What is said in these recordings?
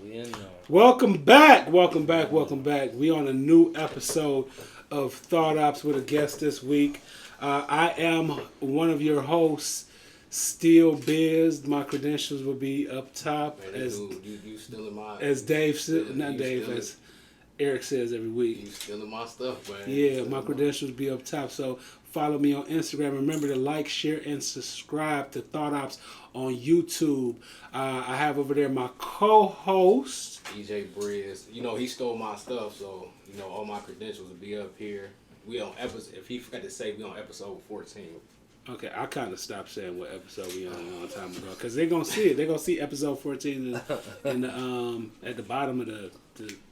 We in there. Welcome back. We on a new episode of Thought OPPS with a guest this week. I am one of your hosts, Steel Biz. My credentials will be up top Man, you still in my as as Eric says every week. You still in my stuff, man. Yeah, my credentials be up top. So follow me on Instagram. Remember to like, share, and subscribe to Thought OPPS on YouTube. I have over there my co-host EJ Briz. You know, he stole my stuff, so you know all my credentials will be up here. We on episode. If he forgot to say, we on episode 14. Okay, I kind of stopped saying what episode we on a long time ago because they're gonna see it. They're gonna see episode 14 in the at the bottom of the.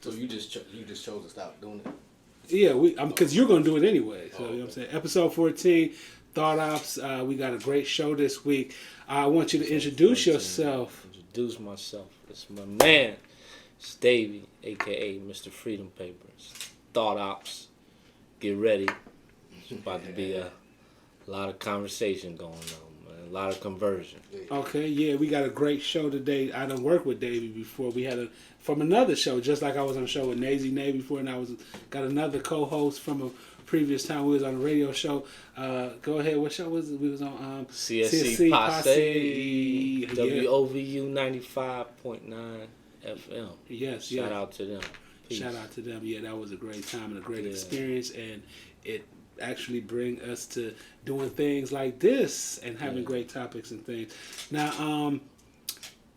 So you just chose to stop doing it. Yeah, because you're gonna do it anyway. So you know what I'm saying. Episode 14, Thought OPPS. We got a great show this week. I want you to introduce yourself. Introduce myself. It's my man. It's Davie, aka Mr. Freedom Papers. Thought OPPS. Get ready. It's about to be a lot of conversation going on, man. A lot of conversion. Okay, yeah, we got a great show today. I done worked with Davie before. We had from another show, just like I was on a show with Nazy Nay before, and I got another co-host from a previous time we was on a radio show. Go ahead, what show was it? We was on CSC Posse, yeah. WOVU 95.9 FM. Yes, Shout out to them. Peace. Shout out to them. Yeah, that was a great time and a great experience, and it actually bring us to doing things like this and having great topics and things. Now,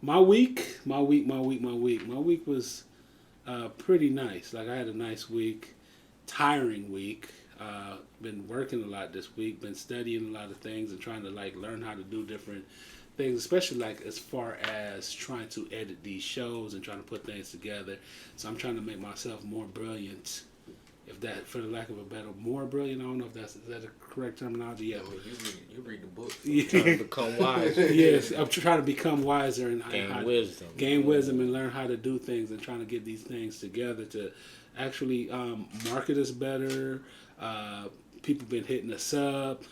my week was pretty nice. Like I had a nice week, tiring week. Been working a lot this week. Been studying a lot of things and trying to like learn how to do different things, especially like as far as trying to edit these shows and trying to put things together. So I'm trying to make myself more brilliant. If that, for the lack of a better, more brilliant. I don't know if is that a correct terminology. Yeah, I mean, you read the book. Trying to become wiser. Yes, I'm trying to become wiser and gain wisdom, and learn how to do things, and trying to get these things together to actually market us better. People been hitting us up.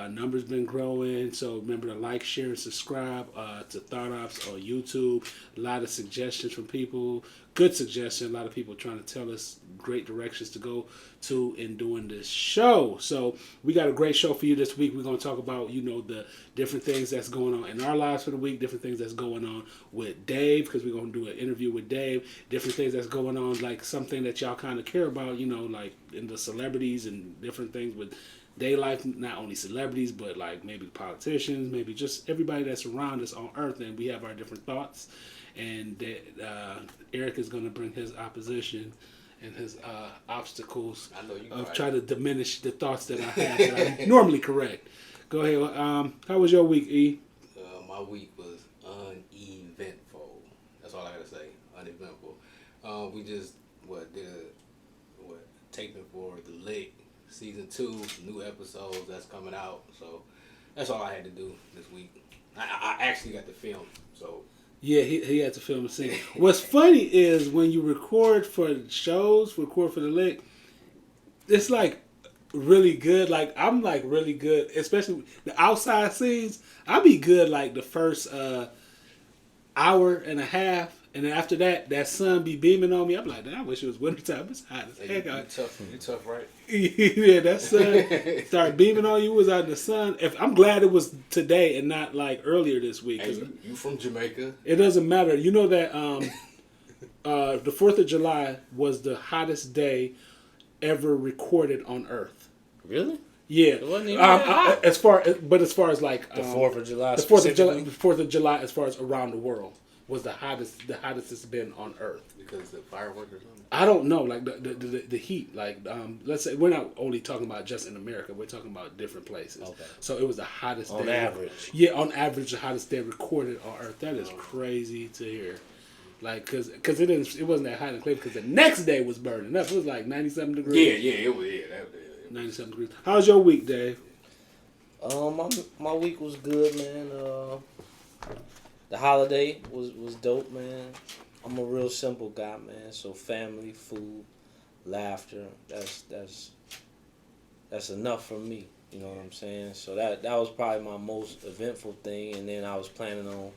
Numbers been growing, so remember to like, share, and subscribe to Thought OPPS on YouTube. A lot of suggestions from people, good suggestions. A lot of people trying to tell us great directions to go to in doing this show. So we got a great show for you this week. We're going to talk about, the different things that's going on in our lives for the week, different things that's going on with Dave, because we're going to do an interview with Dave, different things that's going on, like something that y'all kind of care about, like in the celebrities and different things with day life, not only celebrities, but like maybe politicians, maybe just everybody that's around us on earth, and we have our different thoughts. And Eric is going to bring his opposition and his obstacles of trying to diminish the thoughts that I have that I'm normally correct. Go ahead. How was your week, E? My week was uneventful. That's all I gotta say. Uneventful. We just taping for the Lick. Season 2, new episodes that's coming out. So that's all I had to do this week. I actually got to film. So yeah, he had to film a scene. What's funny is when you record for shows, record for the Lick, it's like really good. Like I'm like really good, especially the outside scenes. I'll be good like the first hour and a half. And then after that sun be beaming on me. I'm like, damn, I wish it was wintertime. It's hot as heck out. You tough, right? Yeah, that sun start beaming on you. Was out in the sun. I'm glad it was today and not like earlier this week. Hey, you from Jamaica? It doesn't matter. You know that the 4th of July was the hottest day ever recorded on Earth. Really? Yeah. It wasn't even hot. As far as like the 4th of July. The 4th of July, as far as around the world, was the hottest it's been on Earth. Because the fireworks or something? I don't know, like the heat. Like let's say we're not only talking about just in America. We're talking about different places. Okay. So it was the hottest on day. Average. Yeah, on average, the hottest day recorded on Earth. That is crazy to hear. Like, cause it wasn't that hot in Cleveland. Because the next day was burning up. It was like 97 degrees. Yeah, it was. 97 degrees. How's your week, Dave? My week was good, man. The holiday was dope, man. I'm a real simple guy, man. So family, food, laughter, that's enough for me. You know what I'm saying? So that was probably my most eventful thing. And then I was planning on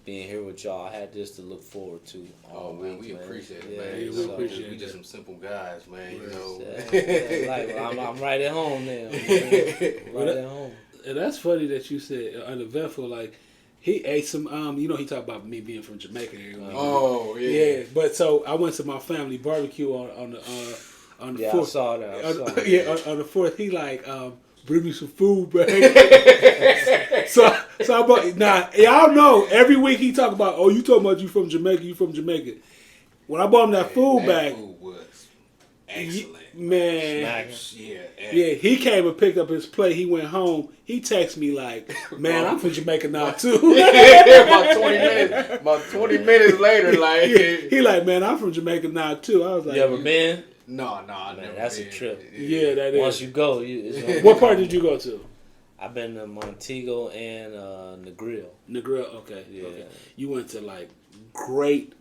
being here with y'all. I had this to look forward to all week, man. We appreciate it, yeah, man. Yeah, we appreciate it. We just some simple guys, man. You know. I'm right at home now. Right at home. And that's funny that you said uneventful. Like he ate some. He talked about me being from Jamaica. Oh yeah. Yeah, but so I went to my family barbecue on the 4th. I saw that. On the 4th, he like bring me some food, bro. so I bought. Now y'all know every week he talk about, oh, you talking about you from Jamaica? You from Jamaica? When I bought him that food bag, food was excellent. Man, yeah. He came and picked up his plate. He went home. He texted me like, "Man, I'm from Jamaica now too." About 20 minutes later, like he like, "Man, I'm from Jamaica now too." I was like, "You ever been?" No, I never. That's been. a trip. Yeah, that is. Once you go, what part did you go to? I've been to Montego and Negril. Negril, okay. Yeah. Okay. You went to like great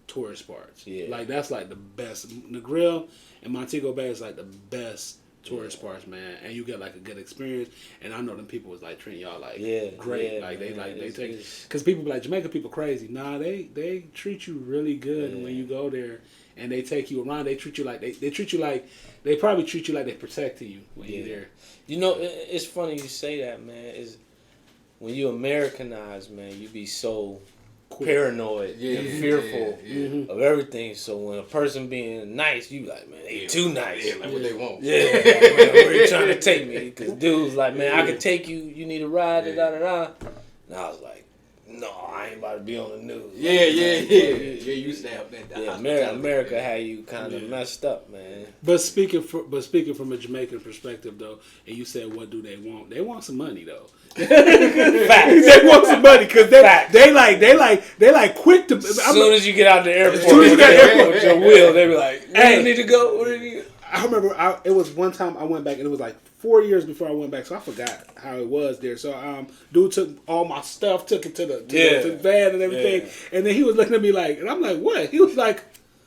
tourist spots. Yeah. Like that's like the best. Negril and Montego Bay is like the best tourist spots, man. And you get like a good experience. And I know them people was like treating y'all like great. Yeah, like man, they take, because people be like, Jamaica people crazy. Nah, they treat you really good when you go there. And they take you around. They treat you like they treat you like they probably treat you like they protecting you when you're there. You know, it's funny you say that, man. Is when you Americanize, man, you be so paranoid and fearful of everything. So when a person being nice, you like, man, they too nice. Yeah, like what they want. Yeah, like, man, where you trying to take me? Because dude's like, man, I can take you. You need a ride, da da da. And I was like, no, I ain't about to be on the news. Yeah. You snap that. Yeah, America had you kind of messed up, man. But speaking from a Jamaican perspective though, and you said, what do they want? They want some money though. Facts. They want some money because they like quick to. As soon as you get out the airport, with your wheel, they be like, "Where do you need to go? Where do you?" I remember it was one time I went back, and it was like 4 years before I went back, so I forgot how it was there. So dude took all my stuff, took it to the van and everything, and then he was looking at me like, and I'm like, what? He was like,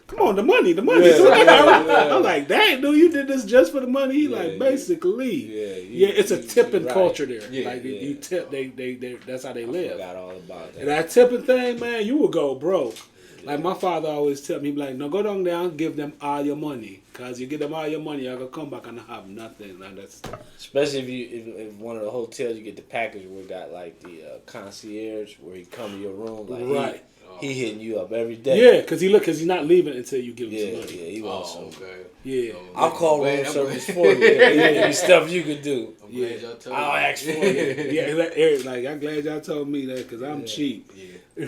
come on, the money. So I'm like, dang, dude, you did this just for the money? He basically, it's a tipping culture there. You tip, they that's how they live. I forgot all about that. And that tipping thing, man, you will go broke. Like my father always tell me, he be like, no, go down, give them all your money. Because you give them all your money, you're going to come back and have nothing. And that's... Especially if one of the hotels, you get the package where it got like the concierge where he come to your room. Like he hitting you up every day. Yeah, because he's not leaving until you give him some money. Yeah, he wants some. Okay. Yeah. I'll call room service for you. There's stuff you can do. I'm glad y'all told me. I'll ask for you. Yeah, Eric, like, I'm glad y'all told me that because I'm cheap. Yeah. I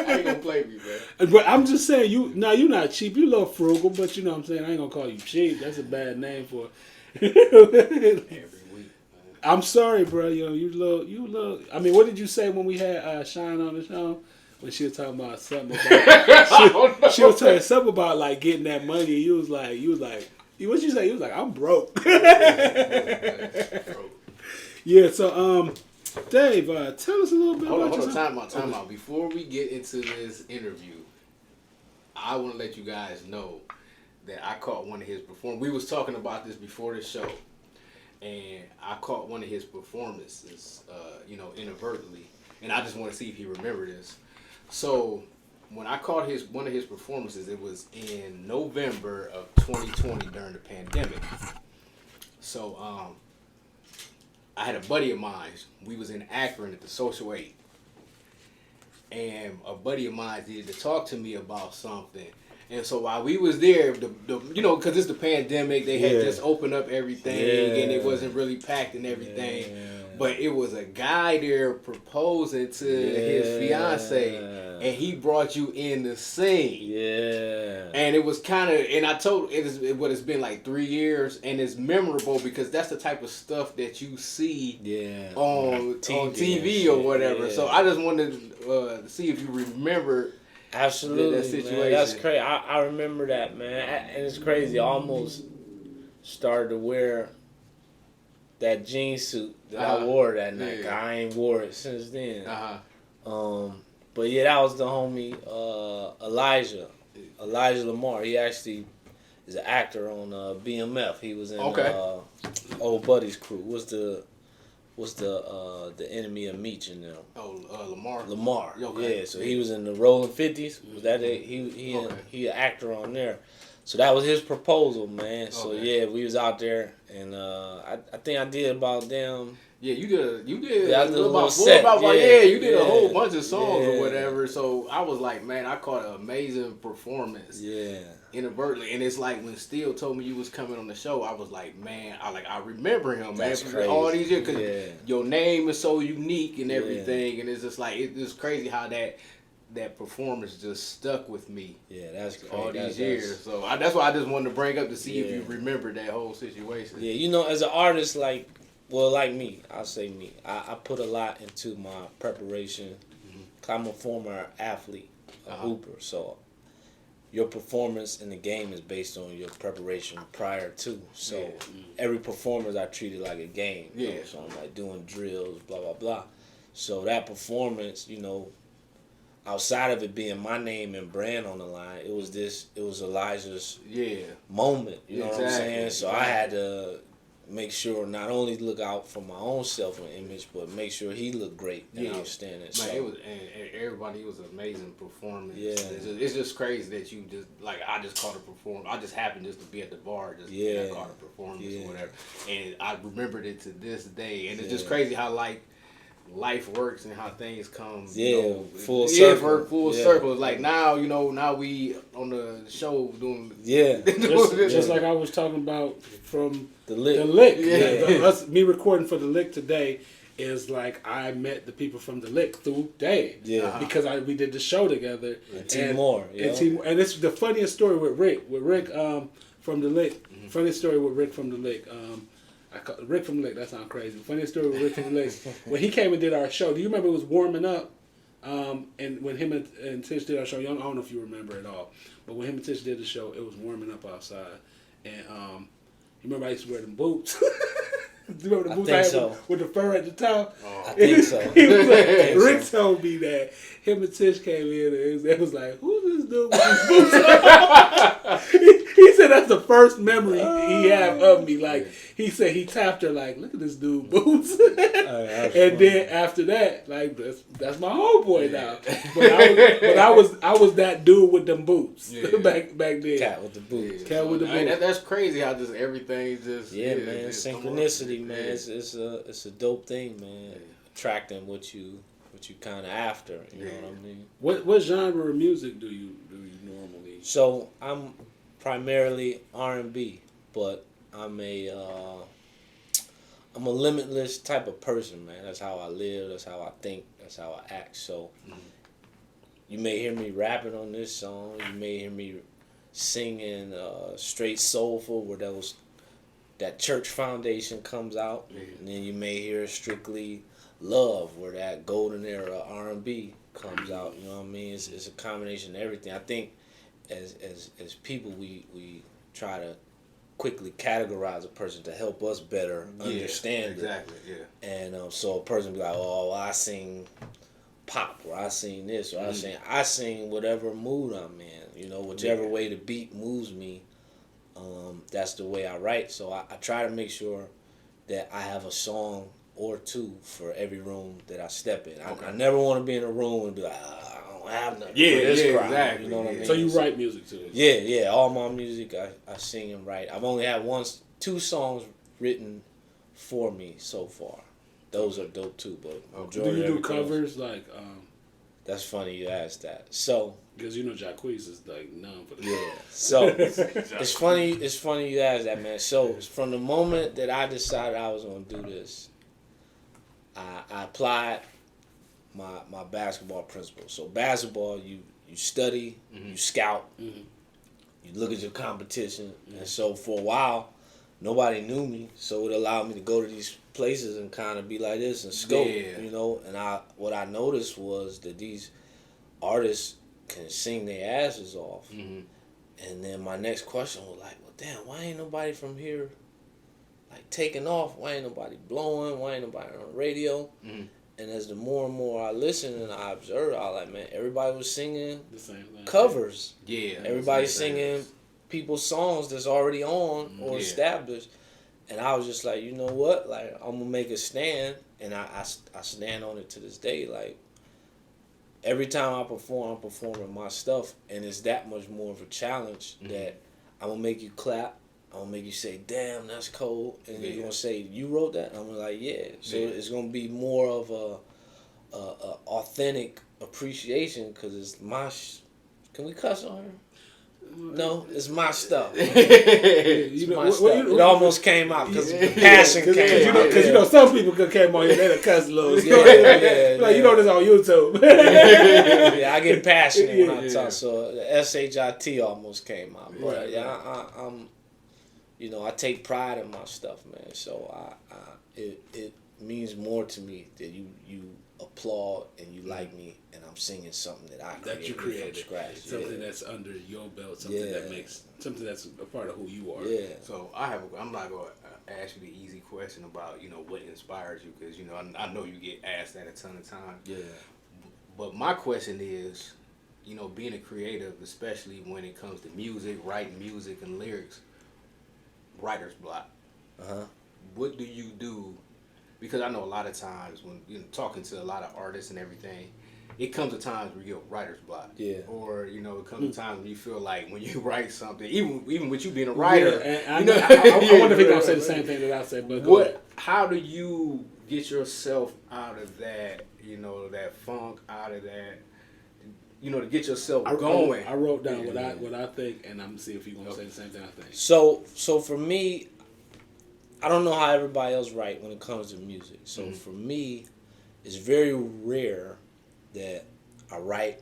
ain't gonna play me, man. But I'm just saying, you're not cheap. You a little frugal, but you know what I'm saying? I ain't gonna call you cheap. That's a bad name for it. Every week, man. I'm sorry, bro. You little. I mean, what did you say when we had Shine on the show? When she was talking about something about she was telling something about like getting that money. You was like, what you say? You was like, I'm broke. Yeah. So Dave, tell us a little bit about yourself. Time out. Before we get into this interview, I want to let you guys know that I caught one of his performances. We was talking about this before the show, and I caught one of his performances, inadvertently, and I just want to see if he remembered this. So when I caught one of his performances, it was in November of 2020 during the pandemic. So I had a buddy of mine. We was in Akron at the Social 8. And a buddy of mine needed to talk to me about something. And so while we was there, because it's the pandemic, they had just opened up everything and it wasn't really packed and everything. Yeah. But it was a guy there proposing to his fiance, and he brought you in to sing. Yeah. And it was kind of, and I told it's been like 3 years, and it's memorable because that's the type of stuff that you see on TV or whatever. Yeah. So I just wanted to see if you remember. Absolutely, that situation. Man. That's crazy. I remember that, man. And it's crazy. I almost started to wear that jean suit that I wore that night. Yeah. I ain't wore it since then. But yeah, that was the homie Elijah Lamar. He actually is an actor on BMF. He was in Old Buddy's crew. Was the what's the enemy of Meech in them? Lamar. Lamar. Okay. Yeah, so he was in the Rolling 50s. Was that it? He an actor on there. So that was his proposal, man. So yeah, we was out there, and I think I did about them. Yeah, you did. Yeah, I did a little set. You did a whole bunch of songs or whatever. So I was like, man, I caught an amazing performance. Yeah. Inadvertently, and it's like when Steele told me you was coming on the show, I was like, man, I remember him, man, for all these years, because your name is so unique and everything, and it's just like it's crazy how that performance just stuck with me. Yeah, that's crazy. All these years. So that's why I just wanted to bring up to see if you remember that whole situation. Yeah, you know, as an artist, like me, I'll say me. I put a lot into my preparation. I'm a former athlete, a hooper, so your performance in the game is based on your preparation prior to. So every performance I treated like a game. Yeah. You know? So I'm like doing drills, blah, blah, blah. So that performance, you know, outside of it being my name and brand on the line, it was Elijah's moment. You know what I'm saying? So I had to make sure not only look out for my own self and image, but make sure he looked great and outstanding. Like so, it was, and everybody, it was an amazing performance. Yeah, it's just crazy that you just I just caught a performance. I just happened just to be at the bar, just caught a performance or whatever, and I remembered it to this day. And it's just crazy how life works and how things come. Full circle. Full circle. It's like now we on the show doing. Just like I was talking about from the lick. Me recording for the lick today is like I met the people from the lick through Dave. Because we did the show together. And T-More. And it's the funniest story with Rick. From the lick. Funniest story with Rick from the lick. Rick from the Lick, that sounds crazy. Funniest story with Rick from the Lick. When he came and did our show, do you remember it was warming up? And when him and Tish did our show, I don't know if you remember it all, but when him and Tish did the show, it was warming up outside. And you remember I used to wear them boots? Do you remember the boots I had with the fur at the top? I think so. Rick told me that him and Tish came in and it was like, who's this dude with these boots? He said that's the first memory he had of me. Like, he said he tapped her like, look at this dude boots. And then after that, like, that's my homeboy now. But I was that dude with them boots back then. Cat with the boots. Cat with the boots. That's crazy how just everything just man, synchronicity, man. It's a dope thing, man. Attracting what you kind of after. You know what I mean? What genre of music do you normally? So I'm primarily R&B, but I'm a limitless type of person, man. That's how I live. That's how I think. That's how I act. So you may hear me rapping on this song. You may hear me singing straight soulful, where that church foundation comes out, and then you may hear strictly love, where that golden era R&B comes out. You know what I mean? It's a combination of everything. I think as people, we try to quickly categorize a person to help us better understand it. And so a person be like, oh, I sing pop, or I sing this, or I sing whatever mood I'm in. You know, whichever way the beat moves me. That's the way I write. So I try to make sure that I have a song or two for every room that I step in. I never want to be in a room and be like, I don't have nothing. Exactly. You know what I mean? So you write music too? Yeah. All my music I sing and write. I've only had two songs written for me so far. Those are dope too. But do you do covers like? That's funny you asked that. So. Because you know Jacquees is like known for that. Yeah. So it's funny you asked that, man. So from the moment that I decided I was gonna do this, I applied my basketball principles. So basketball, you study, you scout, you look at your competition, and so for a while, nobody knew me, so it allowed me to go to these places and kind of be like this and scope, you know. And what I noticed was that these artists can sing their asses off. And then my next question was like, well, damn, why ain't nobody from here like taking off? Why ain't nobody blowing? Why ain't nobody on the radio? And as the more and more I listened and I observed, I was like, man, everybody was singing the same thing. Covers. Everybody singing people's songs that's already on or established. And I was just like, you know what? Like, I'm gonna make a stand, and I stand on it to this day. Like, every time I perform, I'm performing my stuff, and it's that much more of a challenge that I'm gonna make you clap. I'm gonna make you say, "Damn, that's cold," and you're gonna say, "You wrote that?" And I'm gonna like, "Yeah." So it's gonna be more of a authentic appreciation because it's my. Can we cuss on her? No, it's my stuff. It's my stuff. It almost came out because the passion came out. Because some people could came on here, they'd have cussed a little. Yeah. Like, you know this on YouTube. Yeah, I get passionate when I talk, so the SHIT almost came out. But I'm, I take pride in my stuff, man. So it means more to me that you applaud and you like me, and I'm singing something that you created from scratch. Something that's under your belt, something that's a part of who you are. Yeah. So I'm not going to ask you the easy question about what inspires you, because I know you get asked that a ton of times. Yeah. But my question is, being a creative, especially when it comes to music, writing music and lyrics, writer's block. What do you do? Because I know a lot of times when talking to a lot of artists and everything, it comes to times where you get writer's block. Yeah. Or it comes to times when you feel like when you write something, even with you being a writer, I wonder if he's gonna say the same thing that I said. But how do you get yourself out of that? That funk, out of that. To get yourself going. I wrote down what I think, and I'm gonna see if you're gonna say the same thing I think. So for me, I don't know how everybody else write when it comes to music. So for me, it's very rare that I write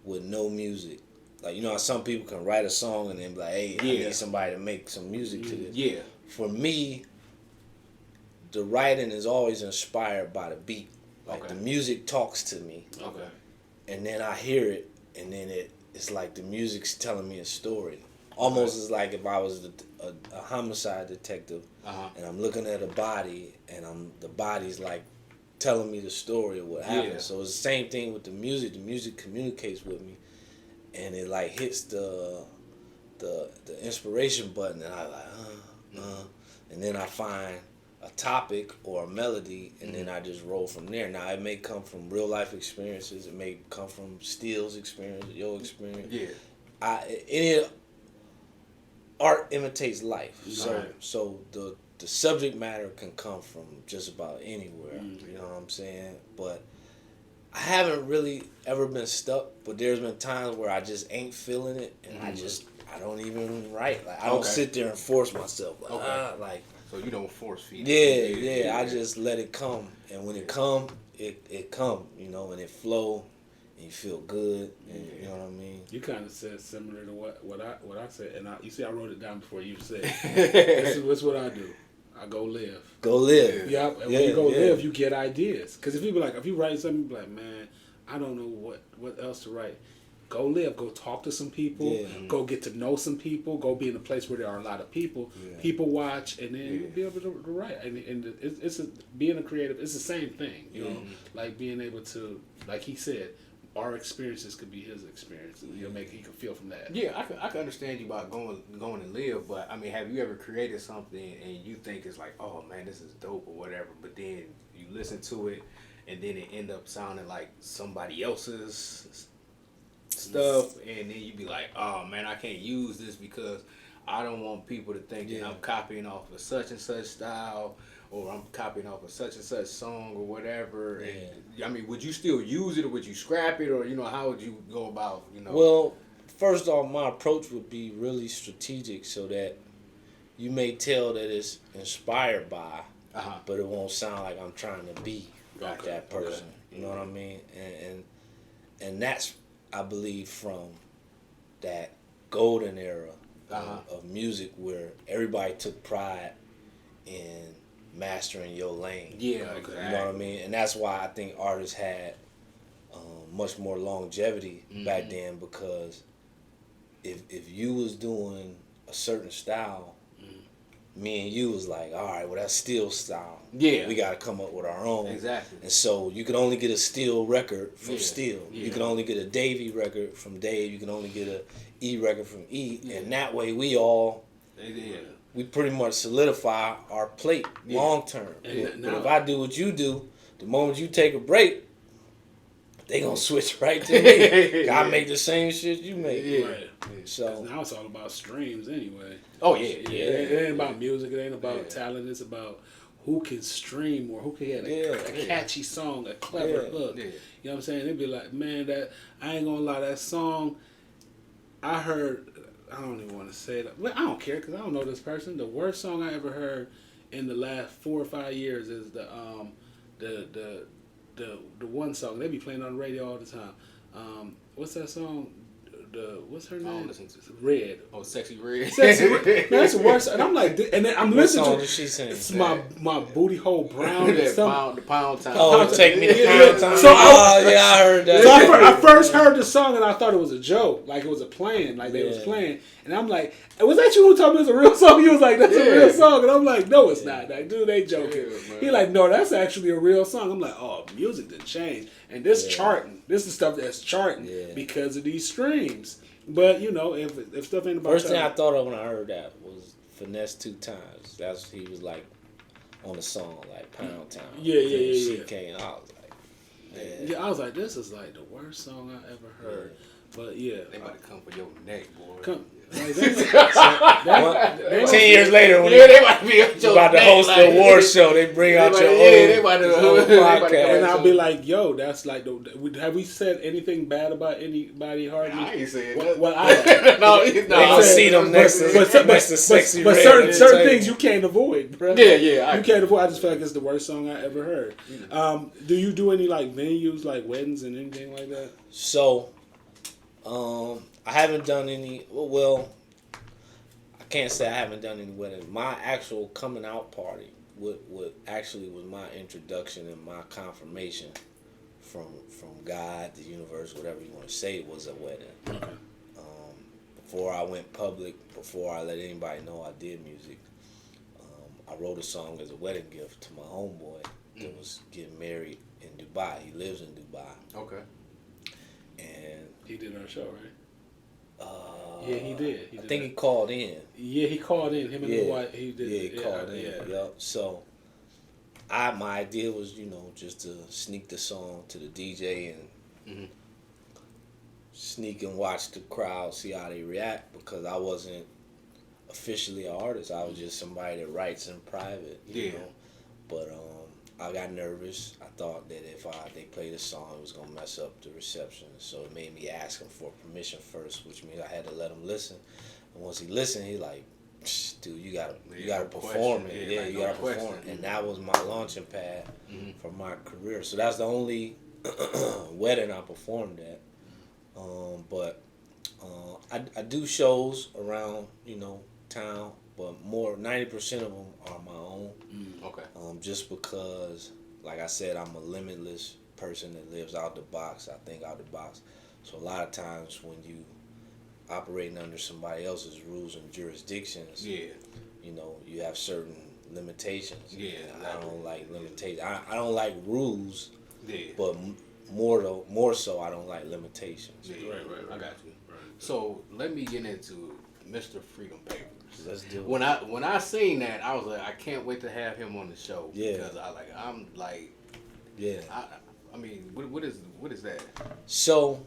with no music. Like, how some people can write a song and then be like, hey, I need somebody to make some music to this. Yeah. For me, the writing is always inspired by the beat. Like, the music talks to me. Okay. And then I hear it, and then it's like the music's telling me a story. Almost as like if I was a homicide detective, and I'm looking at a body, and the body's like telling me the story of what happened. So it's the same thing with the music. The music communicates with me, and it like hits the inspiration button, and I like and then I find a topic or a melody, and then I just roll from there. Now it may come from real life experiences. It may come from Steele's experience, your experience. Yeah. Art imitates life, so the subject matter can come from just about anywhere. You know what I'm saying? But I haven't really ever been stuck. But there's been times where I just ain't feeling it, and I don't even write. Like I don't sit there and force myself. Like so you don't force feed. Yeah. I just let it come, and when it come, it come. And it flow. You feel good, and you know what I mean. You kind of said similar to what I said, and you see, I wrote it down before you said. This is what I do. I go live. Go live. Yeah, and when you go live, you get ideas. Because if you write something, you be like, man, I don't know what else to write. Go live. Go talk to some people. Yeah. Go get to know some people. Go be in a place where there are a lot of people. Yeah. People watch, and then you'll be able to write. And being a creative, it's the same thing. You know, like being able to, like he said. Our experiences could be his experience, and he can feel from that. Yeah, I can understand you about going and live, but I mean, have you ever created something and you think it's like, oh man, this is dope or whatever, but then you listen to it and then it end up sounding like somebody else's stuff, and then you be like, oh man, I can't use this because I don't want people to think that I'm copying off of such and such style. Or I'm copying off of such and such song or whatever. Yeah. And, I mean, would you still use it, or would you scrap it, or how would you go about Well, first off, my approach would be really strategic, so that you may tell that it's inspired by, but it won't sound like I'm trying to be like that person. You know what I mean? And that's, I believe, from that golden era of music where everybody took pride in mastering your lane. Yeah, exactly. You know what I mean? And that's why I think artists had much more longevity back then, because if you was doing a certain style, me and you was like, all right, well, that's Steel style. Yeah. We got to come up with our own. Exactly. And so you could only get a Steel record from Steel. Yeah. You can only get a Davie record from Dave. You can only get a E record from E. Yeah. And that way we all we pretty much solidify our plate long term. But if I do what you do, the moment you take a break, they gonna switch right to me. I make the same shit you make. Yeah. Right. So now it's all about streams anyway. Oh yeah. It ain't about music. It ain't about talent. It's about who can stream or who can get a catchy song, a clever hook. Yeah. You know what I'm saying? They'd be like, man, that I ain't gonna lie, that song I heard. I don't even want to say that. Well, I don't care because I don't know this person. The worst song I ever heard in the last 4 or 5 years is the one song they be playing on the radio all the time. What's that song? What's her name? Red. Oh, Sexy Red. Sexy Red. No, that's the worst. And I'm like, and then I'm listening to she it's my booty hole brown. The pound time. Oh, take me to pound time. So I heard that. So I first heard the song and I thought it was a joke, like it was a playing, like they was playing. And I'm like, was that you who told me it was a real song? He was like, that's a real song. And I'm like, no, it's not. Like, dude, they joking. He like, no, that's actually a real song. I'm like, oh, music didn't change. And this charting, this is stuff that's charting because of these streams. But, you know, if stuff ain't about First thing I thought of when I heard that was Finesse 2 Times. That's he was like on the song, like Pound Town. Yeah. CK, and I was like, man. Yeah, I was like, this is like the worst song I ever heard. But yeah. They about to come for your neck, boy. Come. Like, 10 years later, when they about to be about to host the award show, they bring out your old podcast, and I'll be like, "Yo, that's like, have we said anything bad about anybody? Hardly. I ain't saying that. Well, no, they gonna see them next to Sexy Red. But certain things you can't avoid, bro. Yeah. You can't avoid. I just feel like it's the worst song I ever heard. Do you do any like venues, like weddings and anything like that? So, I haven't done any. Well, I can't say I haven't done any weddings. My actual coming out party would actually was my introduction and my confirmation from God, the universe, whatever you want to say, was a wedding. Okay. Before I went public, before I let anybody know I did music, I wrote a song as a wedding gift to my homeboy that was getting married in Dubai. He lives in Dubai. Okay. And he did our show, right? Yeah, he did. I think he called in. Yeah, he called in. Him and his wife. He did. Yeah, he called in. Yeah. Yep. So, my idea was, just to sneak the song to the DJ and sneak and watch the crowd, see how they react, because I wasn't officially an artist. I was just somebody that writes in private. You know. But I got nervous. I thought that if they played a song, it was gonna mess up the reception. So it made me ask him for permission first, which means I had to let him listen. And once he listened, he like, dude, you gotta perform it. Yeah, you gotta perform it. And that was my launching pad for my career. So that's the only wedding I performed at. But I do shows around, town. But 90% of them are my own. Okay. Just because, like I said, I'm a limitless person that lives out the box. I think out the box. So a lot of times when you operating under somebody else's rules and jurisdictions, you have certain limitations. Yeah. I don't like limitations. I don't like rules. Yeah. But more so, I don't like limitations. Yeah. Right. I got you. Right. So let me get into Mr. Freedom Papers. Let's do it. When I seen that, I was like, I can't wait to have him on the show. Yeah. Because I'm like. Yeah. I mean, what is that? So,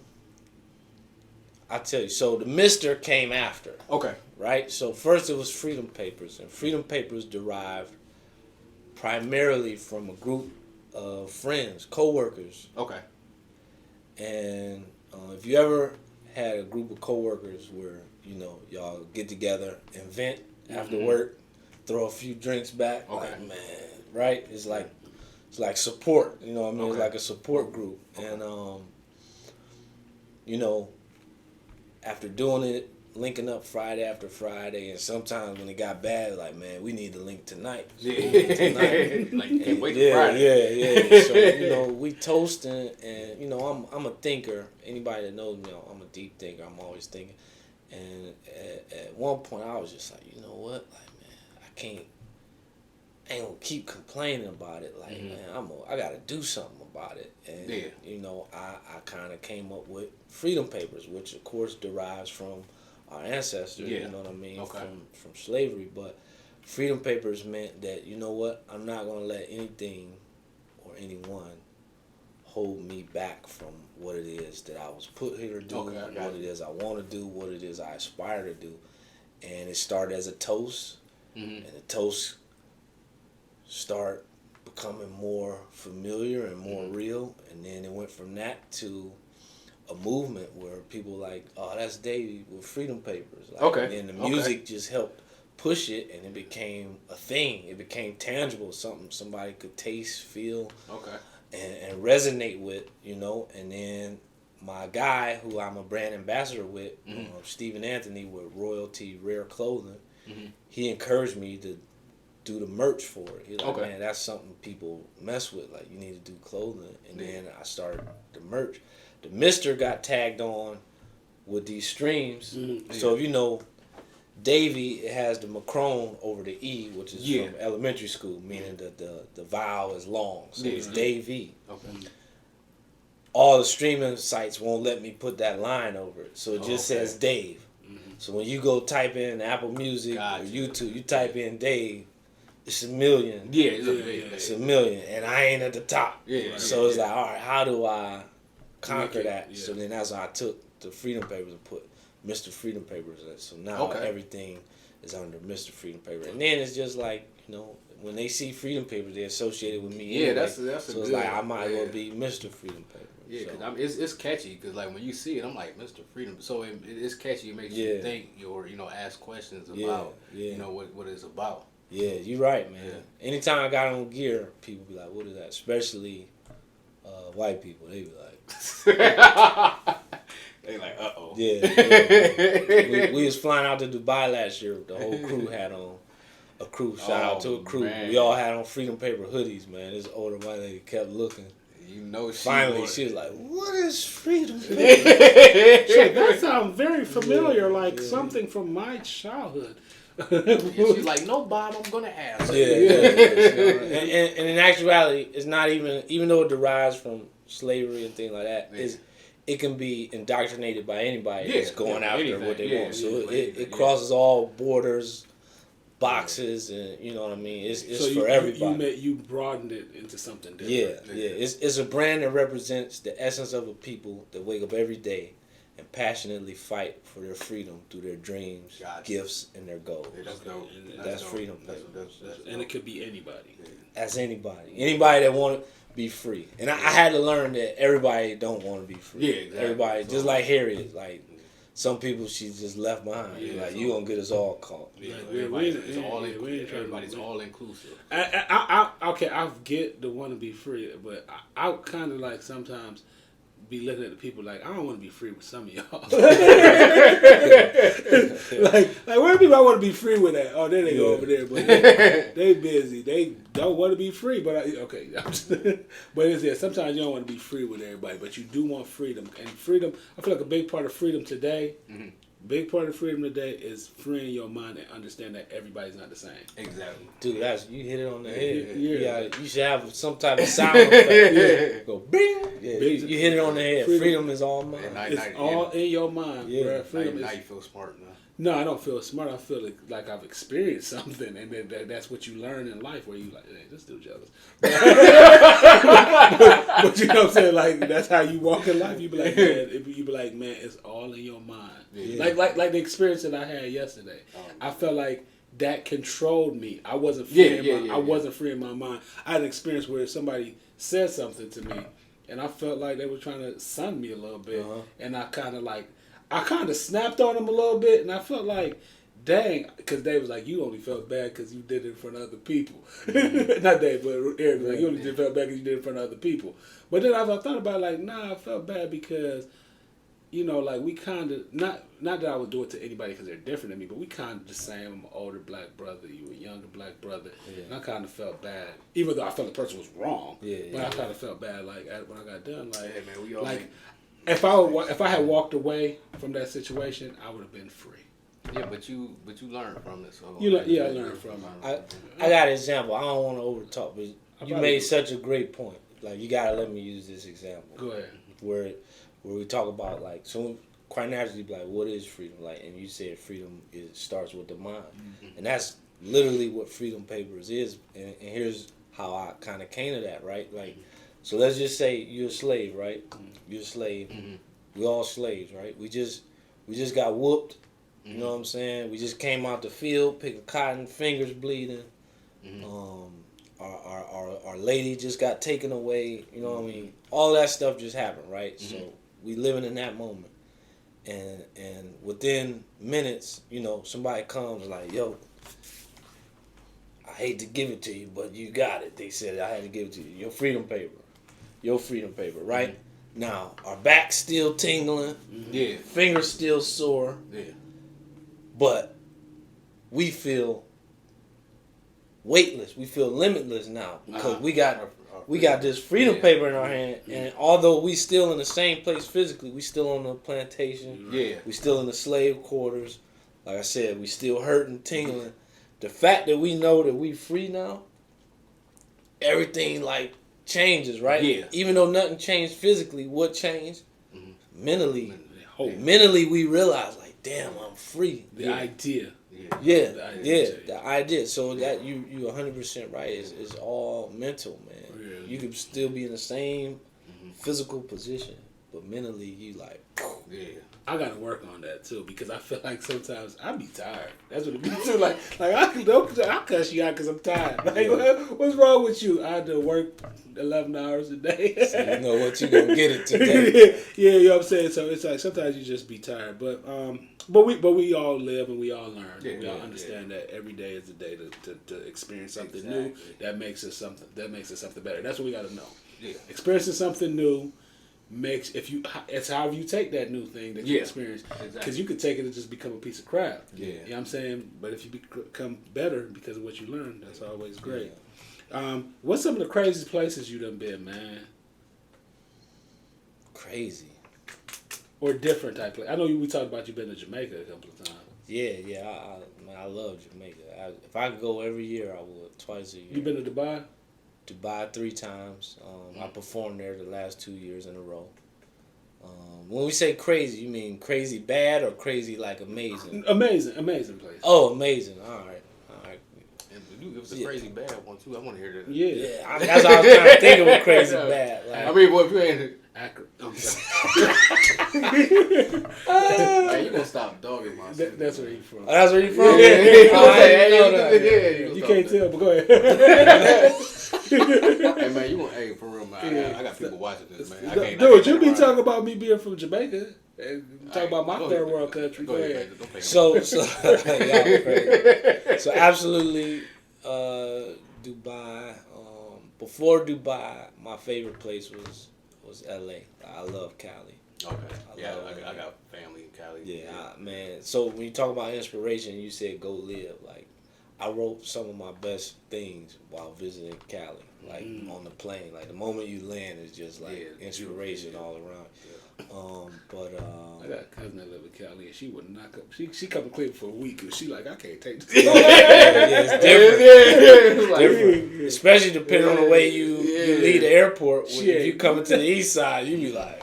I tell you. So the Mr. came after. Okay. Right. So first it was Freedom Papers, and Freedom Papers derived primarily from a group of friends, co-workers. Okay. And if you ever had a group of co-workers where y'all get together and vent after work, throw a few drinks back. Okay. Like, man, right? It's like support. You know what I mean? Okay. It's like a support group. Okay. And after doing it, linking up Friday after Friday, and sometimes when it got bad, like, man, we need to link tonight. Tonight. Like, can't wait till Friday. Yeah. So we toasting, and I'm a thinker. Anybody that knows me, I'm a deep thinker. I'm always thinking. And at one point, I was just like, you know what? Like, man, I ain't gonna keep complaining about it. Like, man, I gotta do something about it. And, I kind of came up with Freedom Papers, which, of course, derives from our ancestors, Yeah. you know what I mean, Okay. from slavery. But freedom papers meant that, you know what, I'm not going to let anything or anyone hold me back from what it is that I was put here to do, Okay, I got what it is I want to do, what it is I aspire to do. And it started as a toast, and the toast started becoming more familiar and more real, and then it went from that to a movement where people like, oh, that's Davie with freedom papers. Like, Okay. And the music just helped push it, and it became a thing. It became tangible, something somebody could taste, feel, and resonate with, you know. And then my guy, who I'm a brand ambassador with, Stephen Anthony with Royalty Rare Clothing, he encouraged me to do the merch for it. He's like, man, that's something people mess with. Like, you need to do clothing. And then I started the merch. The Mister got tagged on with these streams. So if you know, Davie has the Macron over the E, which is from elementary school, meaning that the vowel is long. So it's Davie. All the streaming sites won't let me put that line over it. So it just says Dave. So when you go type in Apple Music or YouTube, you type in Dave, it's a million. It's a million. And I ain't at the top. So it's like, all right, how do I conquer that? So then that's why I took the Freedom Papers and put Mr. Freedom Papers in it. So now everything is under Mr. Freedom Paper. And then it's just like, you know, when they see Freedom Papers, they're associated with me. Yeah, anyway. that's so a it's good, like I might as well be Mr. Freedom Paper. Yeah, because it's catchy. Because like when you see it, I'm like Mr. Freedom. So it's catchy. It makes you think or ask questions about you know what it's about. Yeah, you're right, man. Yeah. Anytime I got on gear, people be like, "What is that?" Especially white people. They be like, they like, uh-oh. Yeah. We was flying out to Dubai last year. The whole crew had on a crew. Shout out to a crew. Man. We all had on Freedom Paper hoodies, man. This older white lady kept looking. You know, finally she was like, "What is freedom?" So that sounds very familiar, like something from my childhood. She's like, "No, Bob, I'm gonna ask." And in actuality, it's not even though it derives from slavery and things like that. It can be indoctrinated by anybody that's going after what they want. So it crosses all borders, boxes, and you know what I mean. It's for everybody. You broadened it into something different. Yeah. It's a brand that represents the essence of a people that wake up every day and passionately fight for their freedom through their dreams, gifts, and their goals. That's freedom. And it could be anybody. That's anybody. Anybody that want to be free. And I had to learn that everybody don't want to be free. Yeah, exactly. Everybody, just like Harriet, like some people she's just left behind. Like, you gonna get us all caught. Everybody's all inclusive. Okay, I get the want to be free, but I kind of like sometimes be looking at the people like, I don't want to be free with some of y'all. like where are people I want to be free with that? Oh, there they go over there, but they busy. They don't want to be free, but but it's there. Sometimes you don't want to be free with everybody, but you do want freedom. And freedom, I feel like a big part of freedom today. Big part of freedom today is freeing your mind and understand that everybody's not the same. Exactly. Dude, you hit it on the head. You should have some type of sound effect. Go bing. You hit it on the head. Freedom is all mine. It's all in your mind. Yeah. Freedom now you feel smart now. No, I don't feel smart. I feel like I've experienced something, and that's what you learn in life. Where you like, hey, this dude jealous. But you know what I'm saying? Like that's how you walk in life. You be like, man, it's all in your mind. Yeah. Like the experience that I had yesterday. I felt like that controlled me. I wasn't free. I wasn't free in my mind. I had an experience where somebody said something to me, and I felt like they were trying to sun me a little bit, and I kind of snapped on them a little bit, and I felt like, dang, because they was like, you only felt bad because you did it in front of other people. Not Dave, but Eric was like, you only felt bad because you did it in front of other people. But then I thought about it, like, nah, I felt bad because, you know, like we kind of, not that I would do it to anybody because they're different than me, but we kind of the same. I'm an older black brother, you a younger black brother, and I kind of felt bad, even though I felt the person was wrong. But I kind of felt bad, like when I got done, like, man, we all like. If I had walked away from that situation, I would have been free. Yeah, but you learned from it. So I learned from it. I got an example. I don't want to overtalk, but you made such a great point. Like, you gotta let me use this example. Go ahead. Where we talk about, like, so quite naturally be like, what is freedom? Like, and you said freedom starts with the mind, and that's literally what Freedom Papers is. And here's how I kind of came to that, right? Like, so let's just say you're a slave, right? You're a slave. We all slaves, right? We just got whooped. You know what I'm saying? We just came out the field picking cotton, fingers bleeding. Our lady just got taken away. You know what I mean? All that stuff just happened, right? So we living in that moment, and within minutes, you know, somebody comes like, yo, I hate to give it to you, but you got it. They said I had to give it to you. Your freedom paper, right? Now our back's still tingling, fingers still sore, but we feel weightless. We feel limitless now because we got this freedom paper in our hand, and although we still in the same place physically, we still on the plantation. We still in the slave quarters. Like I said, we still hurting, tingling. The fact that we know that we free now, everything like changes, right? Even though nothing changed physically, what changed? Mentally. Mentally, we realize like, damn, I'm free. The idea. The idea. So that you 100% right. It's all mental, man. You could still be in the same physical position, but mentally you like, I gotta work on that too because I feel like sometimes I be tired. That's what it be too. Like I'll cuss you out because I'm tired. Like what's wrong with you? I had to work 11 hours a day. So you know what you gonna get it today. You know what I'm saying. So it's like sometimes you just be tired, but we all live and we all learn. We all understand that every day is a day to experience something new that makes us something better. That's what we gotta know. Experiencing something new. It's however you take that new thing that you experience, because you could take it and just become a piece of crap. You know what I'm saying? But if you become better because of what you learned, that's always great. What's some of the craziest places you done been, man? Crazy or different type place? I know we talked about you been to Jamaica a couple of times. I love Jamaica. If I could go every year, I would. Twice a year. You been to Dubai? Dubai 3 times. I performed there the last 2 years in a row. When we say crazy, you mean crazy bad or crazy like amazing? Amazing place. Oh, amazing. All right. And you give us a crazy bad one too. I want to hear that. Yeah. That's what I was trying to think of a crazy bad. Like, I mean, boy, if you ain't accurate. Hey, you gonna stop dogging my son. That's where you from. Oh, that's where you from? You can't tell, but go ahead. Hey man, you want for real, man? I got people watching this, man. Dude, you be talking about me being from Jamaica and talk about my third world country. Go ahead. So absolutely, Dubai. Before Dubai, my favorite place was LA. I love Cali. Okay. I got family in Cali. Man. So when you talk about inspiration, you said go live. Like, I wrote some of my best things while visiting Cali, like on the plane. Like the moment you land is just like inspiration all around. I got a cousin that live in Cali, and she would knock up. She come to Cleveland for a week, and she like, I can't take this. It's different. It's different. Especially depending on the way you leave the airport. If you coming to the east side, you be like,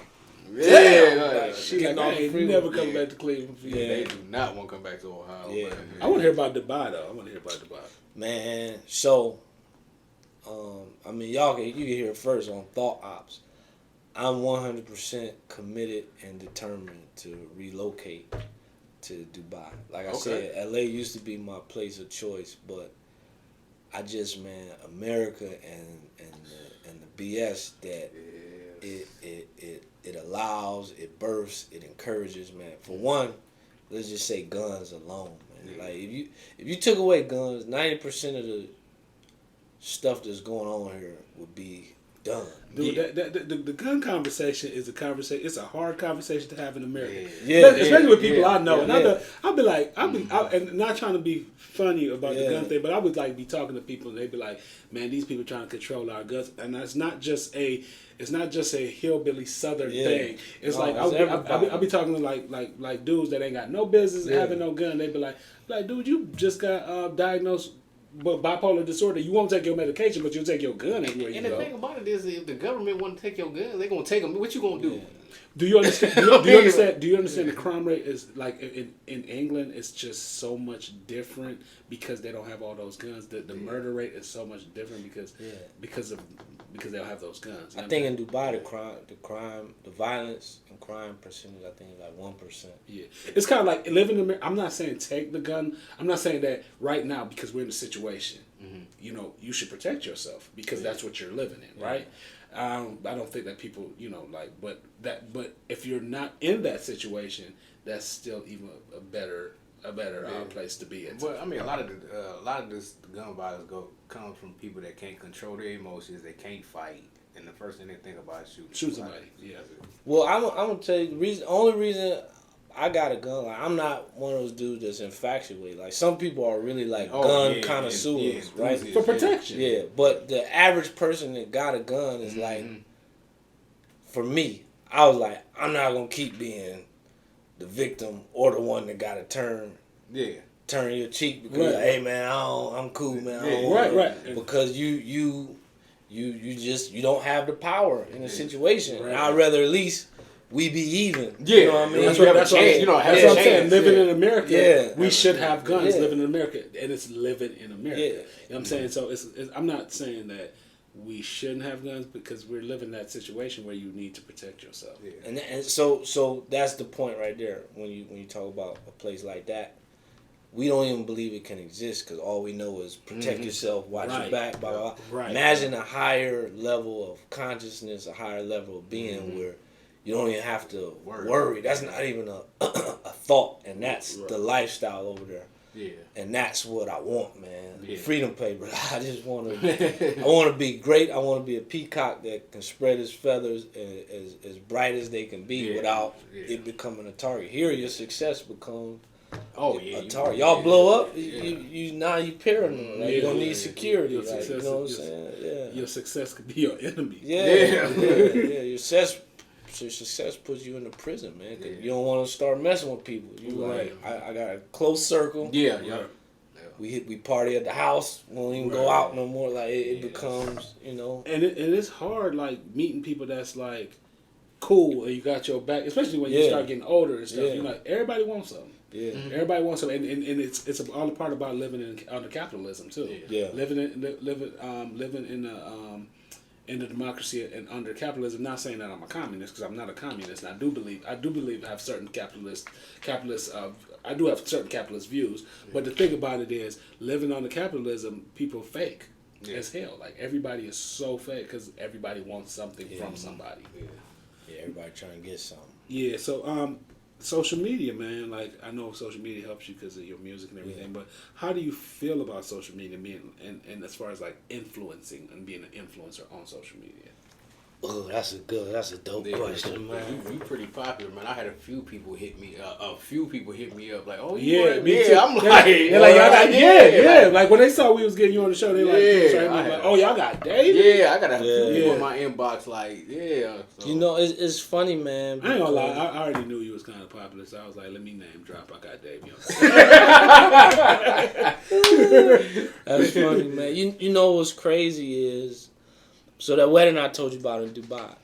she like, I ain't never coming back to Cleveland. They do not want to come back to Ohio. Yeah. I want to hear about Dubai though. Man, so I mean, you can hear it first on Thought OPPS. I'm 100% committed and determined to relocate to Dubai. Like I said, LA used to be my place of choice, but I just, man, America and the BS that it allows, it births, it encourages, man. For one, let's just say guns alone, man. Like if you took away guns, 90% of the stuff that's going on here would be done. Dude, the gun conversation is a conversation. It's a hard conversation to have in America. Especially with people I know. And I'll be and not trying to be funny about the gun thing, but I would like be talking to people and they'd be like, man, these people trying to control our guns. And it's not just a hillbilly Southern thing. It's I'll be talking to like dudes that ain't got no business having no gun. They'd be like, dude, you just got diagnosed with bipolar disorder. You won't take your medication, but you'll take your gun anywhere you go. And the thing about it is, if the government want to take your guns, they're gonna take them. What you gonna do? Do you understand? Do you understand the crime rate is like in England? It's just so much different because they don't have all those guns. The murder rate is so much different because they don't have those guns. I think in Dubai the violence and crime percentage I think is like 1%. Yeah, it's kind of like living in America. I'm not saying take the gun. I'm not saying that right now because we're in a situation. You know, you should protect yourself because that's what you're living in, right? I don't think that people, you know, like, but if you're not in that situation, that's still even a better place to be in. Well, I mean, a lot of this gun violence comes from people that can't control their emotions, they can't fight, and the first thing they think about is shoot somebody. Yeah. Well, I'm gonna tell you the only reason I got a gun, like I'm not one of those dudes that's infatuated. Like some people are really like gun connoisseurs, right? For protection. Yeah, but the average person that got a gun is like, for me, I was like, I'm not gonna keep being the victim or the one that got to turn your cheek because hey man, I'm cool, man. Right. Because you don't have the power in a situation. Right. I'd rather at least we be even. Yeah, you know what I mean? That's what I'm saying. Living in America, we should have guns. Living in America, and it's living in America. Yeah. You know what I'm saying? So I'm not saying that we shouldn't have guns because we're living that situation where you need to protect yourself. Yeah. And so that's the point right there. When you talk about a place like that, we don't even believe it can exist because all we know is protect yourself, watch your back, blah, blah, blah. Right. Imagine a higher level of consciousness, a higher level of being where you don't even have to worry. That's not even a thought, and that's the lifestyle over there. Yeah. And that's what I want, man. Yeah. Freedom paper. I just want to. I want to be great. I want to be a peacock that can spread his feathers as bright as they can be without it becoming a target. Here, your success becomes a target. Y'all blow up. You now you paranoid. Like, you don't need security. Your like, success, you know what I'm saying? Yeah. Your success could be your enemy. Yeah. Your success puts you in the prison, man. Cause you don't want to start messing with people. You like, I got a close circle. Yeah. We party at the house. We don't even go out no more. Like it becomes, you know. And it's hard, like meeting people that's like cool and you got your back, especially when you start getting older and stuff. You're like, everybody wants something. Yeah. Everybody wants something, and it's all a part about living under capitalism too. Yeah. Living in the democracy and under capitalism. Not saying that I'm a communist because I'm not a communist. And I do believe I have certain capitalist. I do have certain capitalist views. But the thing about it is, living under capitalism, people fake as hell. Like everybody is so fake because everybody wants something from somebody. Yeah, everybody trying to get something. Yeah. So social media, man. Like I know social media helps you because of your music and everything. But how do you feel about social media being and as far as like influencing and being an influencer on social media? Oh, that's a dope question, man. You pretty popular, man. I had a few people hit me up. Like, oh, me too. I'm like, they're like, y'all got, Like when they saw we was getting you on the show, they like, oh, y'all got Davie? Yeah, I got a few people in my inbox, like, So. You know, it's funny, man. I ain't gonna lie, I already knew you was kind of popular, so I was like, let me name drop. I got Davie on. That's funny, man. You know what's crazy is. So that wedding I told you about in Dubai,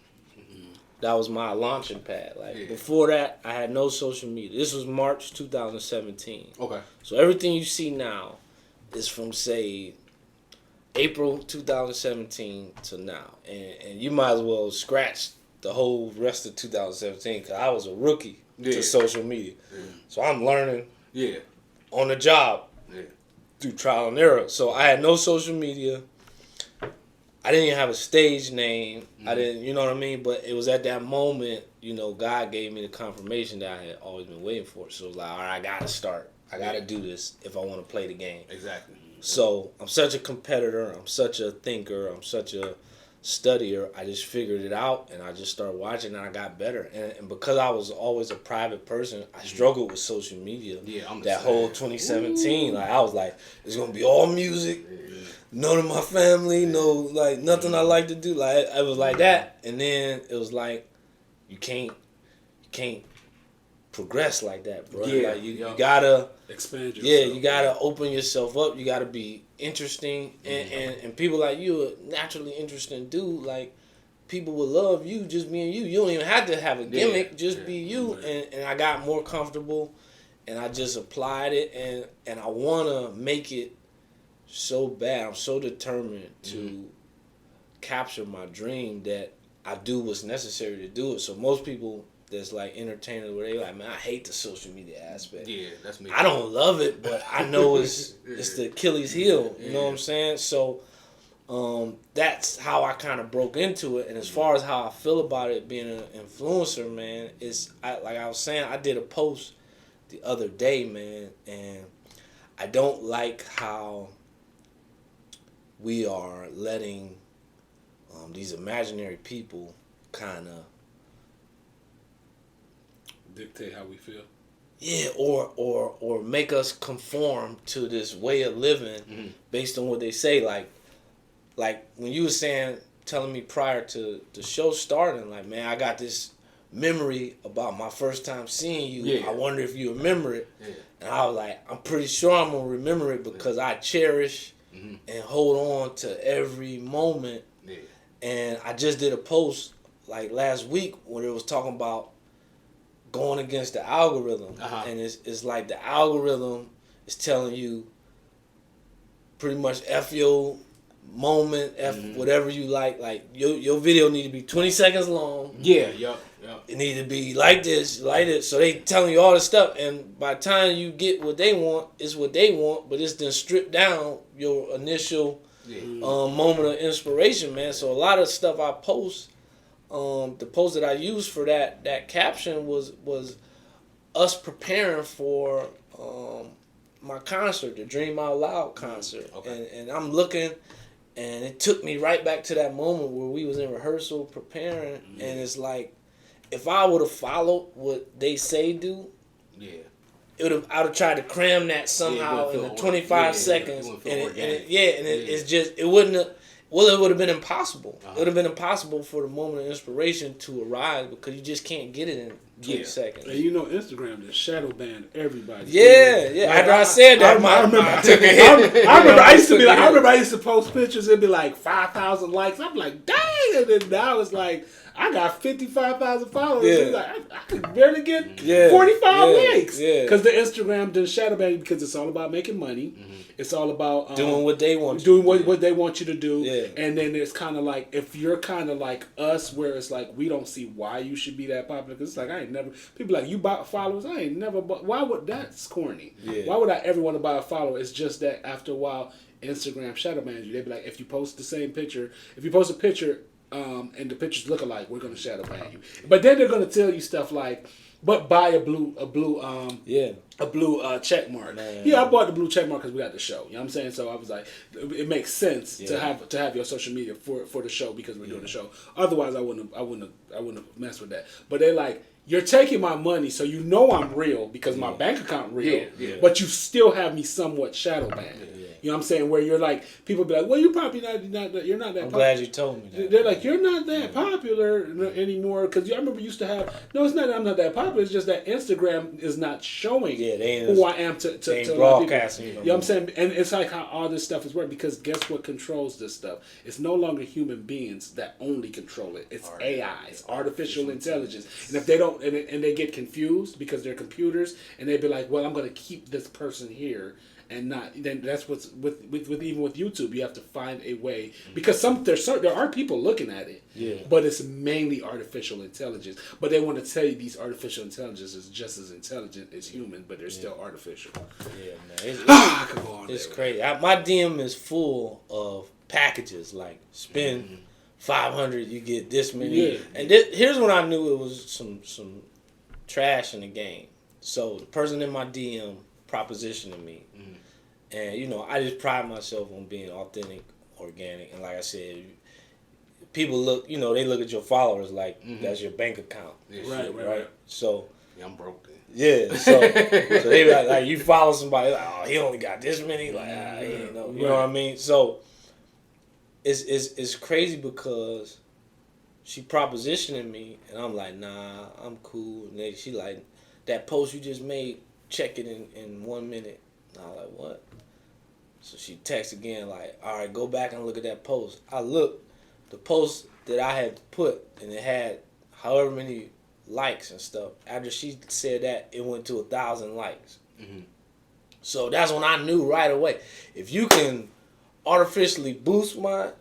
that was my launching pad. Like before that, I had no social media. This was March 2017. Okay. So everything you see now is from say April 2017 to now, and you might as well scratch the whole rest of 2017 because I was a rookie to social media. So I'm learning on the job through trial and error. So I had no social media. I didn't even have a stage name. I didn't, you know what I mean? But it was at that moment, you know, God gave me the confirmation that I had always been waiting for. So it was like, all right, I got to start. I got to do this if I want to play the game. Exactly. So I'm such a competitor. I'm such a thinker. I'm such a studier. I just figured it out, and I just started watching, and I got better. And because I was always a private person, I struggled with social media. Yeah, that whole 2017. Like I was like, it's going to be all music. None of my family, nothing I like to do. Like it was like that, and then it was like, you can't progress like that, bro. Yeah, like you gotta expand yourself. Yeah, you gotta open yourself up. You gotta be interesting, and people like you, a naturally interesting dude. Like people will love you just being you. You don't even have to have a gimmick, just be you. And I got more comfortable, and I just applied it, and I want to make it so bad. I'm so determined to capture my dream that I do what's necessary to do it. So most people that's like entertainers, where they like, man, I hate the social media aspect. Yeah, that's me. I don't love it, but I know it's the Achilles heel. You know what I'm saying? So that's how I kind of broke into it. And as far as how I feel about it being an influencer, man, like I was saying, I did a post the other day, man, and I don't like how we are letting these imaginary people kind of dictate how we feel. Yeah, or make us conform to this way of living based on what they say. Like when you were telling me prior to the show starting, like, man, I got this memory about my first time seeing you. Yeah. I wonder if you remember it. Yeah. And I was like, I'm pretty sure I'm gonna remember it because I cherish and hold on to every moment. Yeah. And I just did a post like last week where it was talking about going against the algorithm, and it's like the algorithm is telling you pretty much F your moment, F whatever you like your video need to be 20 seconds long. Yeah. It need to be like this. So they telling you all this stuff, and by the time you get what they want, it's what they want, but it's then stripped down your initial moment of inspiration, man. So a lot of stuff I post, the post that I used for that caption was us preparing for my concert, the Dream Out Loud concert. Okay. And I'm looking, and it took me right back to that moment where we was in rehearsal preparing, and it's like, if I would have followed what they say do, I would have tried to cram that somehow in the 25 seconds, it's just, it wouldn't have. Well, it would have been impossible. It would have been impossible for the moment of inspiration to arise because you just can't get it in 20 seconds. And you know, Instagram just shadow banned everybody. Yeah. Like, after I said that, I took a hit. I remember I used to post pictures. It'd be like 5,000 likes. I'm like, dang! And then now it's like, I got 55,000 followers. Yeah. Like, I could barely get 45 likes. Yeah. Because the Instagram didn't shadow ban you because it's all about making money. It's all about doing what they want. Doing what they want you to do. Yeah. And then it's kind of like, if you're kind of like us, where it's like, we don't see why you should be that popular. Because it's like, I ain't never, people like, you bought followers? I ain't never bought. Why would, that's corny. Yeah. Why would I ever want to buy a follower? It's just that after a while, Instagram shadow bans you. They'd be like, if you post the same picture, if you post a picture, and the pictures look alike, we're gonna shadow ban you. But then they're gonna tell you stuff like, but buy a blue check mark. Man. Yeah, I bought the blue check mark because we got the show. You know what I'm saying? So I was like, it makes sense to have your social media for the show because we're doing the show. Otherwise, I wouldn't have messed with that. But they're like, you're taking my money, so you know I'm real because my bank account real. Yeah. But you still have me somewhat shadow banned. You know what I'm saying? Where you're like, people be like, well, you're probably not you're not that popular. I'm glad you told me that. They're like, you're not that popular anymore. Because I remember you used to have, no, it's not that I'm not that popular. It's just that Instagram is not showing who I am to broadcasting. You know what I'm saying? And it's like how all this stuff is working. Because guess what controls this stuff? It's no longer human beings that only control it. It's AI. It's artificial intelligence. And if they don't, and they get confused because they're computers, and they be like, well, I'm going to keep this person here. And not then that's what's with even with YouTube, you have to find a way because there are people looking at it, but it's mainly artificial intelligence. But they want to tell you these artificial intelligence is just as intelligent as human, but they're still artificial. Yeah, man, it's crazy. My DM is full of packages like spend 500, you get this many. Yeah. And here's when I knew it was some trash in the game. So the person in my DM propositioning me. And, you know, I just pride myself on being authentic, organic. And like I said, people look, you know, they look at your followers like that's your bank account. Yeah, right. So. Yeah, I'm broke then. Yeah. So they be like, you follow somebody, like, oh, he only got this many. Like, he ain't know. You know what I mean? So it's crazy because she propositioning me. And I'm like, nah, I'm cool. And she like, that post you just made, check it in 1 minute. And I was like, what? So she texts again like, all right, go back and look at that post. I look, the post that I had put, and it had however many likes and stuff. After she said that, it went to 1,000 likes. Mm-hmm. So that's when I knew right away. If you can artificially boost my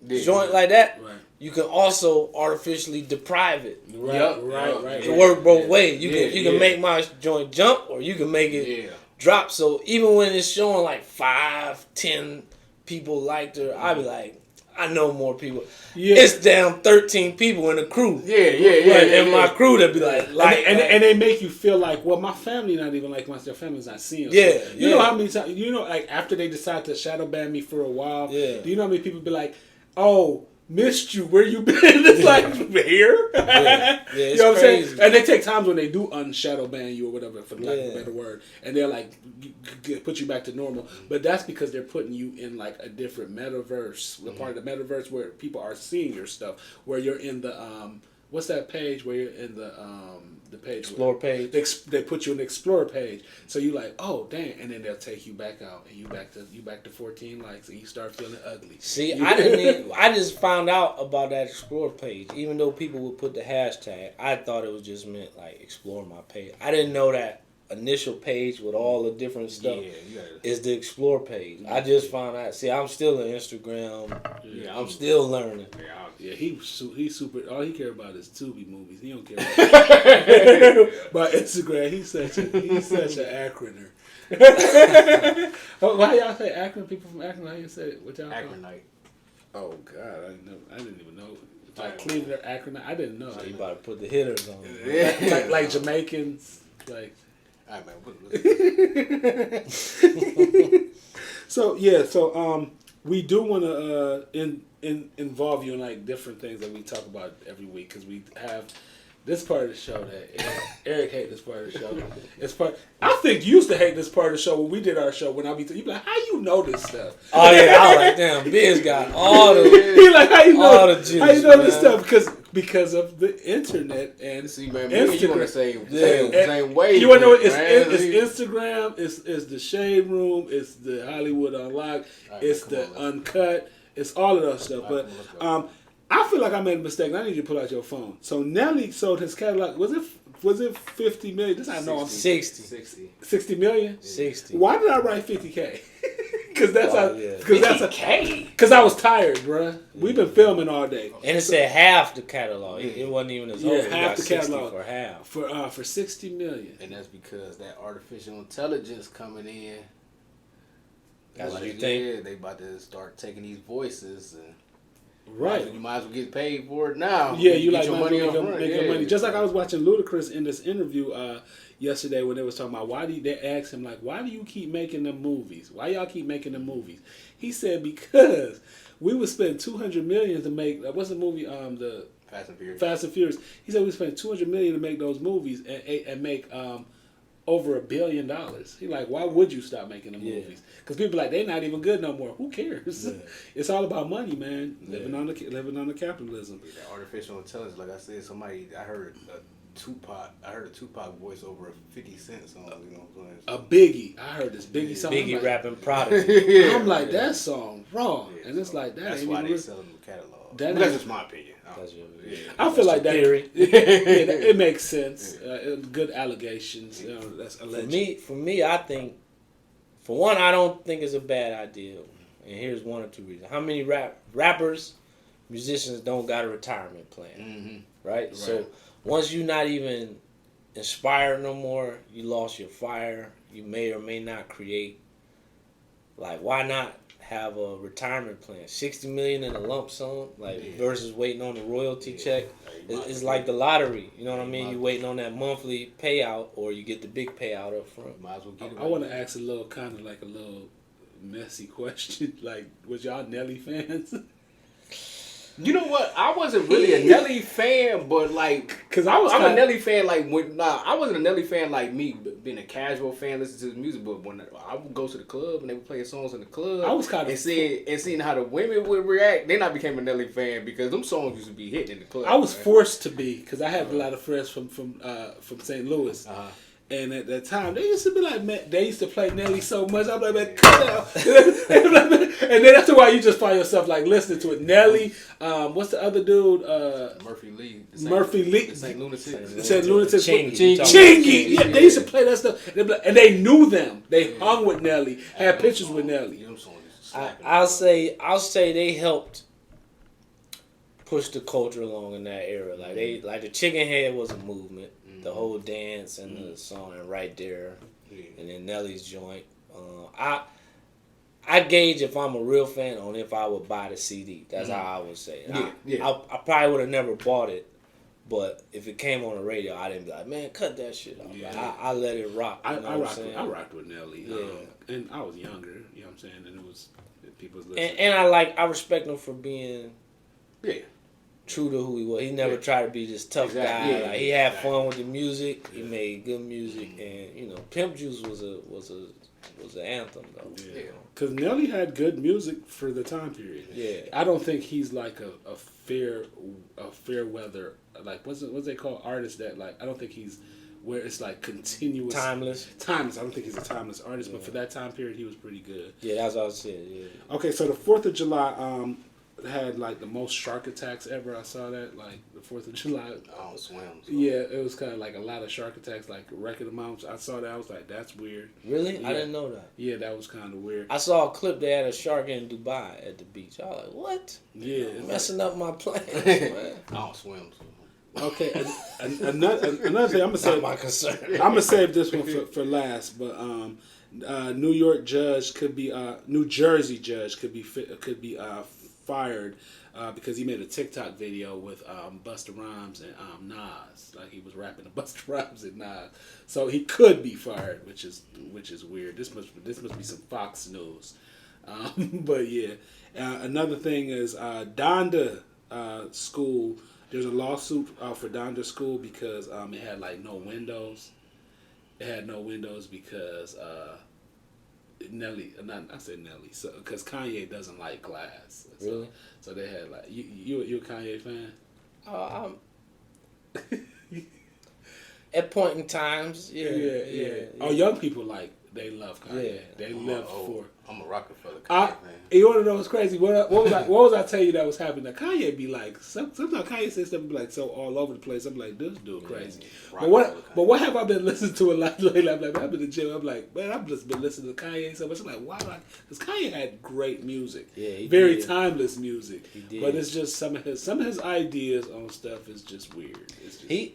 joint like that, you can also artificially deprive it. Right. It works both ways. You can make my joint jump, or you can make it drop. So even when it's showing like 5, 10 people liked her, I be like, I know more people. Yeah. It's down 13 people in the crew. And my crew that be like and they make you feel like, well, my family not even like their family's not seeing. You know how many times, like after they decide to shadow ban me for a while, do you know how many people be like, oh, missed you, where you been? It's like, here? You know what I'm saying? And they take times when they do unshadow ban you or whatever, for lack of a better word, and they're like, put you back to normal. But that's because they're putting you in like a different metaverse, the part of the metaverse where people are seeing your stuff, where you're in the what's that page where you're in the page Explore page. They put you in the Explore page, so you like, oh dang, and then they'll take you back out, and you back to 14 likes, and you start feeling ugly. See, I just found out about that Explore page. Even though people would put the hashtag, I thought it was just meant like explore my page. I didn't know that initial page with all the different stuff is the Explore page. I just found out. See, I'm still on Instagram. I'm still learning. He's super. All he cares about is Tubi movies. He don't care about but Instagram. He's such an acronym. Why y'all say Akron? People from Akron, how you say it? What y'all Akronite. Oh God, I didn't even know. Like Cleveland or Akron, I didn't know. So you about to put the hitters on. Like Jamaicans, like. All right, man. So we do want to involve you in like different things that we talk about every week, because we have this part of the show that Eric hates this part of the show. I think you used to hate this part of the show when we did our show. When you be like, how you know this stuff? Oh yeah, I was like, damn, Biz got all the. He like, how you know all the juice, how you know this stuff? Because of the internet and see, man, Instagram. You want to say same way. You want to know it's Instagram, it's the Shade Room, it's the Hollywood Unlocked, it's the Uncut, it's all of that stuff. But I feel like I made a mistake. I need you to pull out your phone. So Nelly sold his catalog. Was it 50 million? This I know. 60 million. 60. Why did I write 50K? Because I was tired, bruh. We've been filming all day. And it said half the catalog. It wasn't even as whole. Half the catalog for half. For 60 million. And that's because that artificial intelligence coming in. That's what you think? Yeah, they about to start taking these voices and. Right. You might as well get paid for it now. Yeah, you like your money up front. Make your money. Just like I was watching Ludacris in this interview yesterday when they was talking about they asked him like, why do you keep making them movies? Why y'all keep making them movies? He said because we would spend $200 million to make what's the movie the Fast and Furious. He said we spent $200 million to make those movies and make over $1 billion. He like, why would you stop making the movies? Because people like, they're not even good no more. Who cares? Yeah. It's all about money, man. Living on the capitalism. That artificial intelligence, like I said, I heard a Tupac voice over a 50 Cent song. You know what I'm saying? A Biggie. I heard this Biggie song. Biggie rapping Prodigy. I'm like, that song wrong, and it's like that. That's ain't why even they sell them the catalog. That's just my opinion. I feel like that. Theory. It makes sense. Good allegations. That's alleged. For me, I think, for one, I don't think it's a bad idea, and here's one or two reasons. How many rappers, musicians don't got a retirement plan, right? So once you're not even inspired no more, you lost your fire. You may or may not create. Like, why not have a retirement plan? $60 million in a lump sum, versus waiting on the royalty check. It's like the lottery. You know what I mean? You waiting on that monthly payout, or you get the big payout up front. Might as well get it. I want to ask a little messy question. Like, was y'all Nelly fans? You know what? I wasn't really a Nelly fan, but cause I'm a Nelly fan. I wasn't a Nelly fan like me, being a casual fan, listening to his music. But when I would go to the club and they would play songs in the club, I was kind of seeing how the women would react. Then I became a Nelly fan because them songs used to be hitting in the club. I was forced to be because I have a lot of friends from St. Louis. And at that time, they used to be like, man, they used to play Nelly so much. I'm like, man, cut it out. And then after a while, you just find yourself like listening to it. Nelly, what's the other dude? Murphy Lee. St. Lunatic. Chingy. Yeah, they used to play that stuff. And they knew them. They hung with Nelly, had pictures with Nelly. I'll say they helped push the culture along in that era. Like the Chicken Head was a movement. The whole dance and the song and right there, and then Nelly's joint. I gauge if I'm a real fan on if I would buy the CD. That's how I would say it. I probably would have never bought it, but if it came on the radio, I didn't be like, man, cut that shit off. Yeah. Like, I let it rock. I rocked with Nelly. Yeah. And I was younger. You know what I'm saying? And it was people was listening. And I respect him for being true to who he was. He never tried to be this tough guy. Yeah, he had fun with the music. He made good music, and Pimp Juice was an anthem though. Yeah, because Nelly had good music for the time period. Yeah, I don't think he's like a fair weather, like what's they call artists that like, I don't think he's where it's like continuous timeless. I don't think he's a timeless artist, but for that time period, he was pretty good. Yeah, that's what I said. Yeah. Okay, so the 4th of July had like the most shark attacks ever. I saw that, like the 4th of July. Oh, swims. Yeah, it was kind of like a lot of shark attacks, like record amounts. I saw that. I was like, that's weird. Really? Yeah. I didn't know that. Yeah, that was kind of weird. I saw a clip. They had a shark in Dubai at the beach. I was like, what? Yeah, messing up my plans, man. I don't swim. Okay, another thing I'm gonna say. Not my concern. I'm gonna save this one for last, but New Jersey judge could be fired because he made a TikTok video with Busta Rhymes and Nas, like he was rapping to Busta Rhymes and Nas, so he could be fired, which is weird. This must be some Fox News, but yeah. Another thing is Donda school. There's a lawsuit for Donda school because it had like no windows. It had no windows because Nelly, I said Nelly, so because Kanye doesn't like glass. Really? So they had like you a Kanye fan? At point in times, yeah. Oh, young people they love Kanye. Yeah. They live for. I'm a Rockefeller Kanye fan. You want to know what's crazy? What was I tell you that was happening? Now, Kanye be like, sometimes Kanye says stuff be like so all over the place. I'm like, this dude crazy. But what have I been listening to a lot lately? I'm like, I've been in the gym. I'm like, man, I've just been listening to Kanye so much. I'm like, why? Because Kanye had great music, very timeless music. He did. But it's just some of his ideas on stuff is just weird. It's just,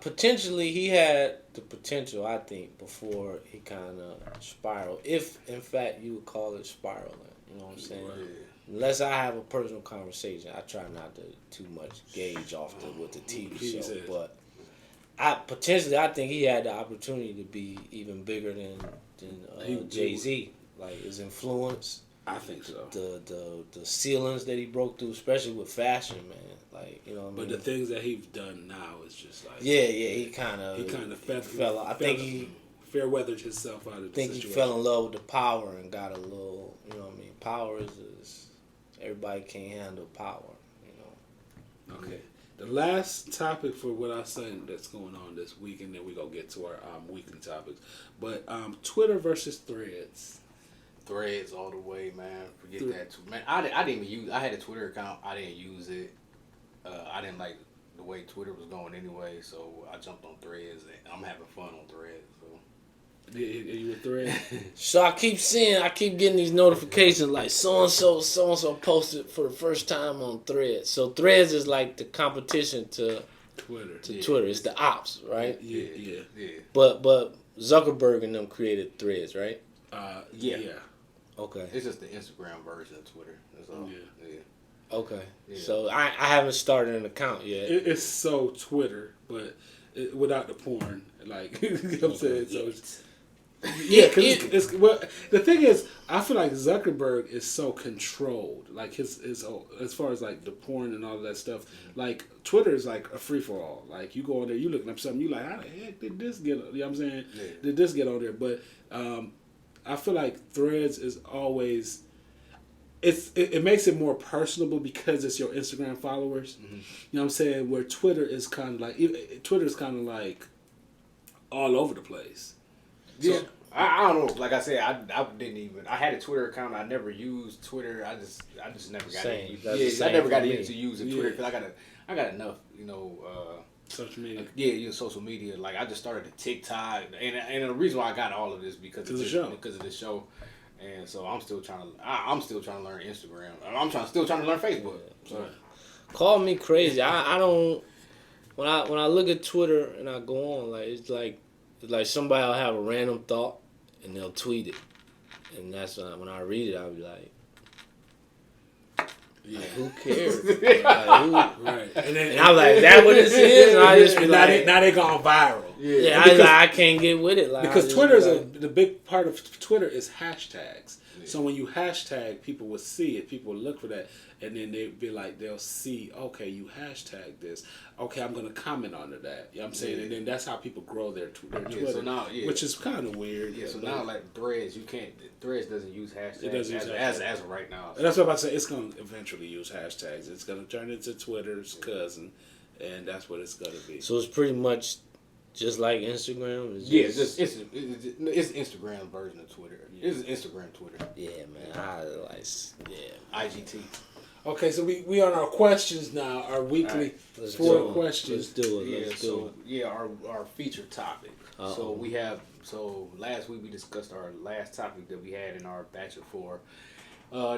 potentially he had the potential, I think, before he kind of spiraled. If in fact you would call it spiraling, you know what I'm saying? Right. Unless I have a personal conversation, I try not to too much gauge off with the TV show. But I think he had the opportunity to be even bigger than Jay-Z. Like his influence. I think so. The ceilings that he broke through, especially with fashion, man. Like, you know what I mean? But the things that he's done now is just like he kind of fell. I think he fair weathered himself out of the situation. He fell in love with the power and got a little, you know what I mean? Power is everybody can't handle power, you know. Okay. The last topic for what I say that's going on this week, and then we're gonna get to our weekly topics. But Twitter versus Threads. Threads all the way, man. Forget that too, man. I didn't even use. I had a Twitter account. I didn't use it. I didn't like the way Twitter was going anyway, so I jumped on Threads, and I'm having fun on Threads. So. Are you a Thread? So I keep getting these notifications like so and so posted for the first time on Threads. So Threads is like the competition to Twitter. Twitter. It's the ops, right? Yeah. But Zuckerberg and them created Threads, right? Yeah. Okay. It's just the Instagram version of Twitter. That's all. Yeah. Okay. Yeah. So I haven't started an account yet. It's so Twitter, but without the porn. Like, you know what I'm saying? So it's... Yeah, because the thing is, I feel like Zuckerberg is so controlled. Like his as far as like the porn and all of that stuff. Like Twitter is like a free for all. Like you go on there, you looking up something, you like, how the heck did this get? You know what I'm saying? Yeah. Did this get on there? But I feel like Threads is always. It makes it more personable because it's your Instagram followers. Mm-hmm. You know what I'm saying? Where Twitter is kind of like all over the place. Yeah. So, I don't know. Like I said, I didn't even. I had a Twitter account. I never used Twitter. I just never got into. I never got into using Twitter because I got enough. Social media. Social media. Like I just started a TikTok, and the reason why I got all of this because of the show, and so I'm still trying to learn Instagram. I'm still trying to learn Facebook. So. Call me crazy. I don't. When I look at Twitter and I go on, like it's like somebody will have a random thought and they'll tweet it, and that's when I read it, I'll be like, yeah, like, who cares? Right. And I'm like, is that what this is? And I just be like, now they gone viral. Yeah, I can't get with it. Like, because Twitter is the big part of Twitter is hashtags. Yeah. So when you hashtag, people will see it. People will look for that. And then they'll see, okay, you hashtag this. Okay, I'm going to comment on that. You know what I'm saying? Yeah. And then that's how people grow their Twitter. So now, which is kind of weird. Yeah, so now like Threads, Threads doesn't use hashtags. It doesn't use hashtags. As of right now. So. And that's what I'm about to say. It's going to eventually use hashtags. It's going to turn into Twitter's cousin. And that's what it's going to be. So it's pretty much just like Instagram? It's Instagram version of Twitter. Yeah. It's Instagram Twitter. Yeah, man. IGT. Okay, so we on our questions now, our weekly four questions. Let's do it. Yeah, our feature topic. So last week we discussed our last topic that we had in our batch of 4.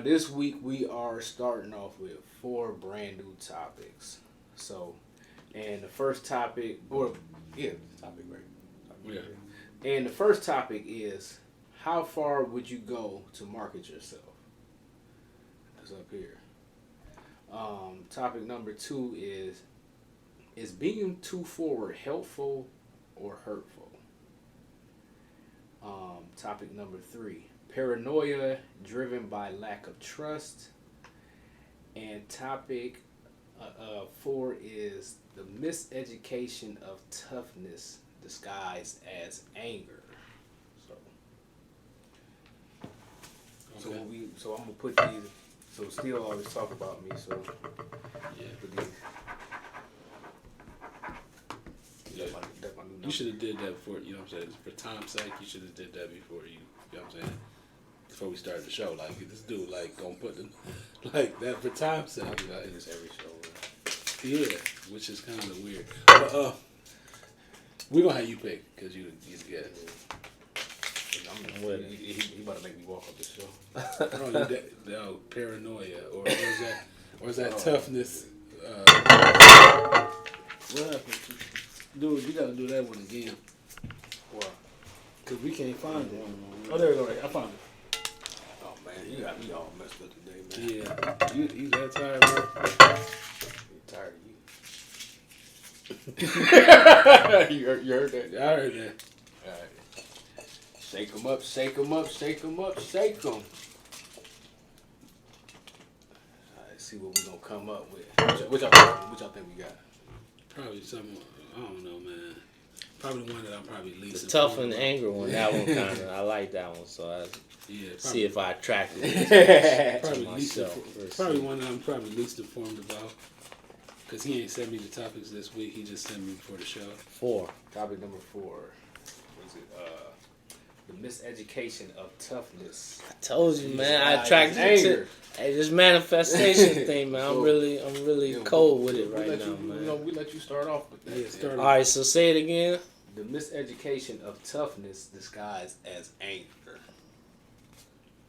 This week we are starting off with 4 brand new topics. So, and the first topic, right? Yeah. And the first topic is, how far would you go to market yourself? That's up here. Topic number 2 is being too forward helpful or hurtful? Topic number 3, paranoia driven by lack of trust. And topic 4 is the miseducation of toughness disguised as anger. So I'm gonna put these. So Steele always talk about me. So yeah, put these. Yeah. That's my new number. You should have did that before. You know what I'm saying? For time's sake, you should have did that before you. You know what I'm saying? Before we started the show, like this dude, like gonna put them like that for time's sake. Like, I do this every show. Yeah, which is kind of weird. But we're gonna have you pick because you get. He about to make me walk up the show. No, paranoia, or is that toughness? What happened? Dude, you gotta do that one again. Why? Because we can't find it. Oh, there we go. Right, I found it. Oh man, you got me all messed up today, man. Yeah, you that tired, bro? I'm tired of you. You heard that? I heard that. All right. Shake them up, shake them up, shake them up, shake them. All right, see what we're going to come up with. What y'all think we got? Probably something, I don't know, man. Probably one that I'm probably least. The tough and anger one, that one kind of, I like that one. So see if I attracted it to myself. Probably one that I'm probably least informed about. Because he ain't sent me the topics this week. He just sent me before the show. 4. Topic number 4. What is it? The miseducation of toughness. I told you, man. I attracted anger. This manifestation thing, man. I'm really cold with it right now, man. We let you start off with that. All right, so say it again. The miseducation of toughness disguised as anger.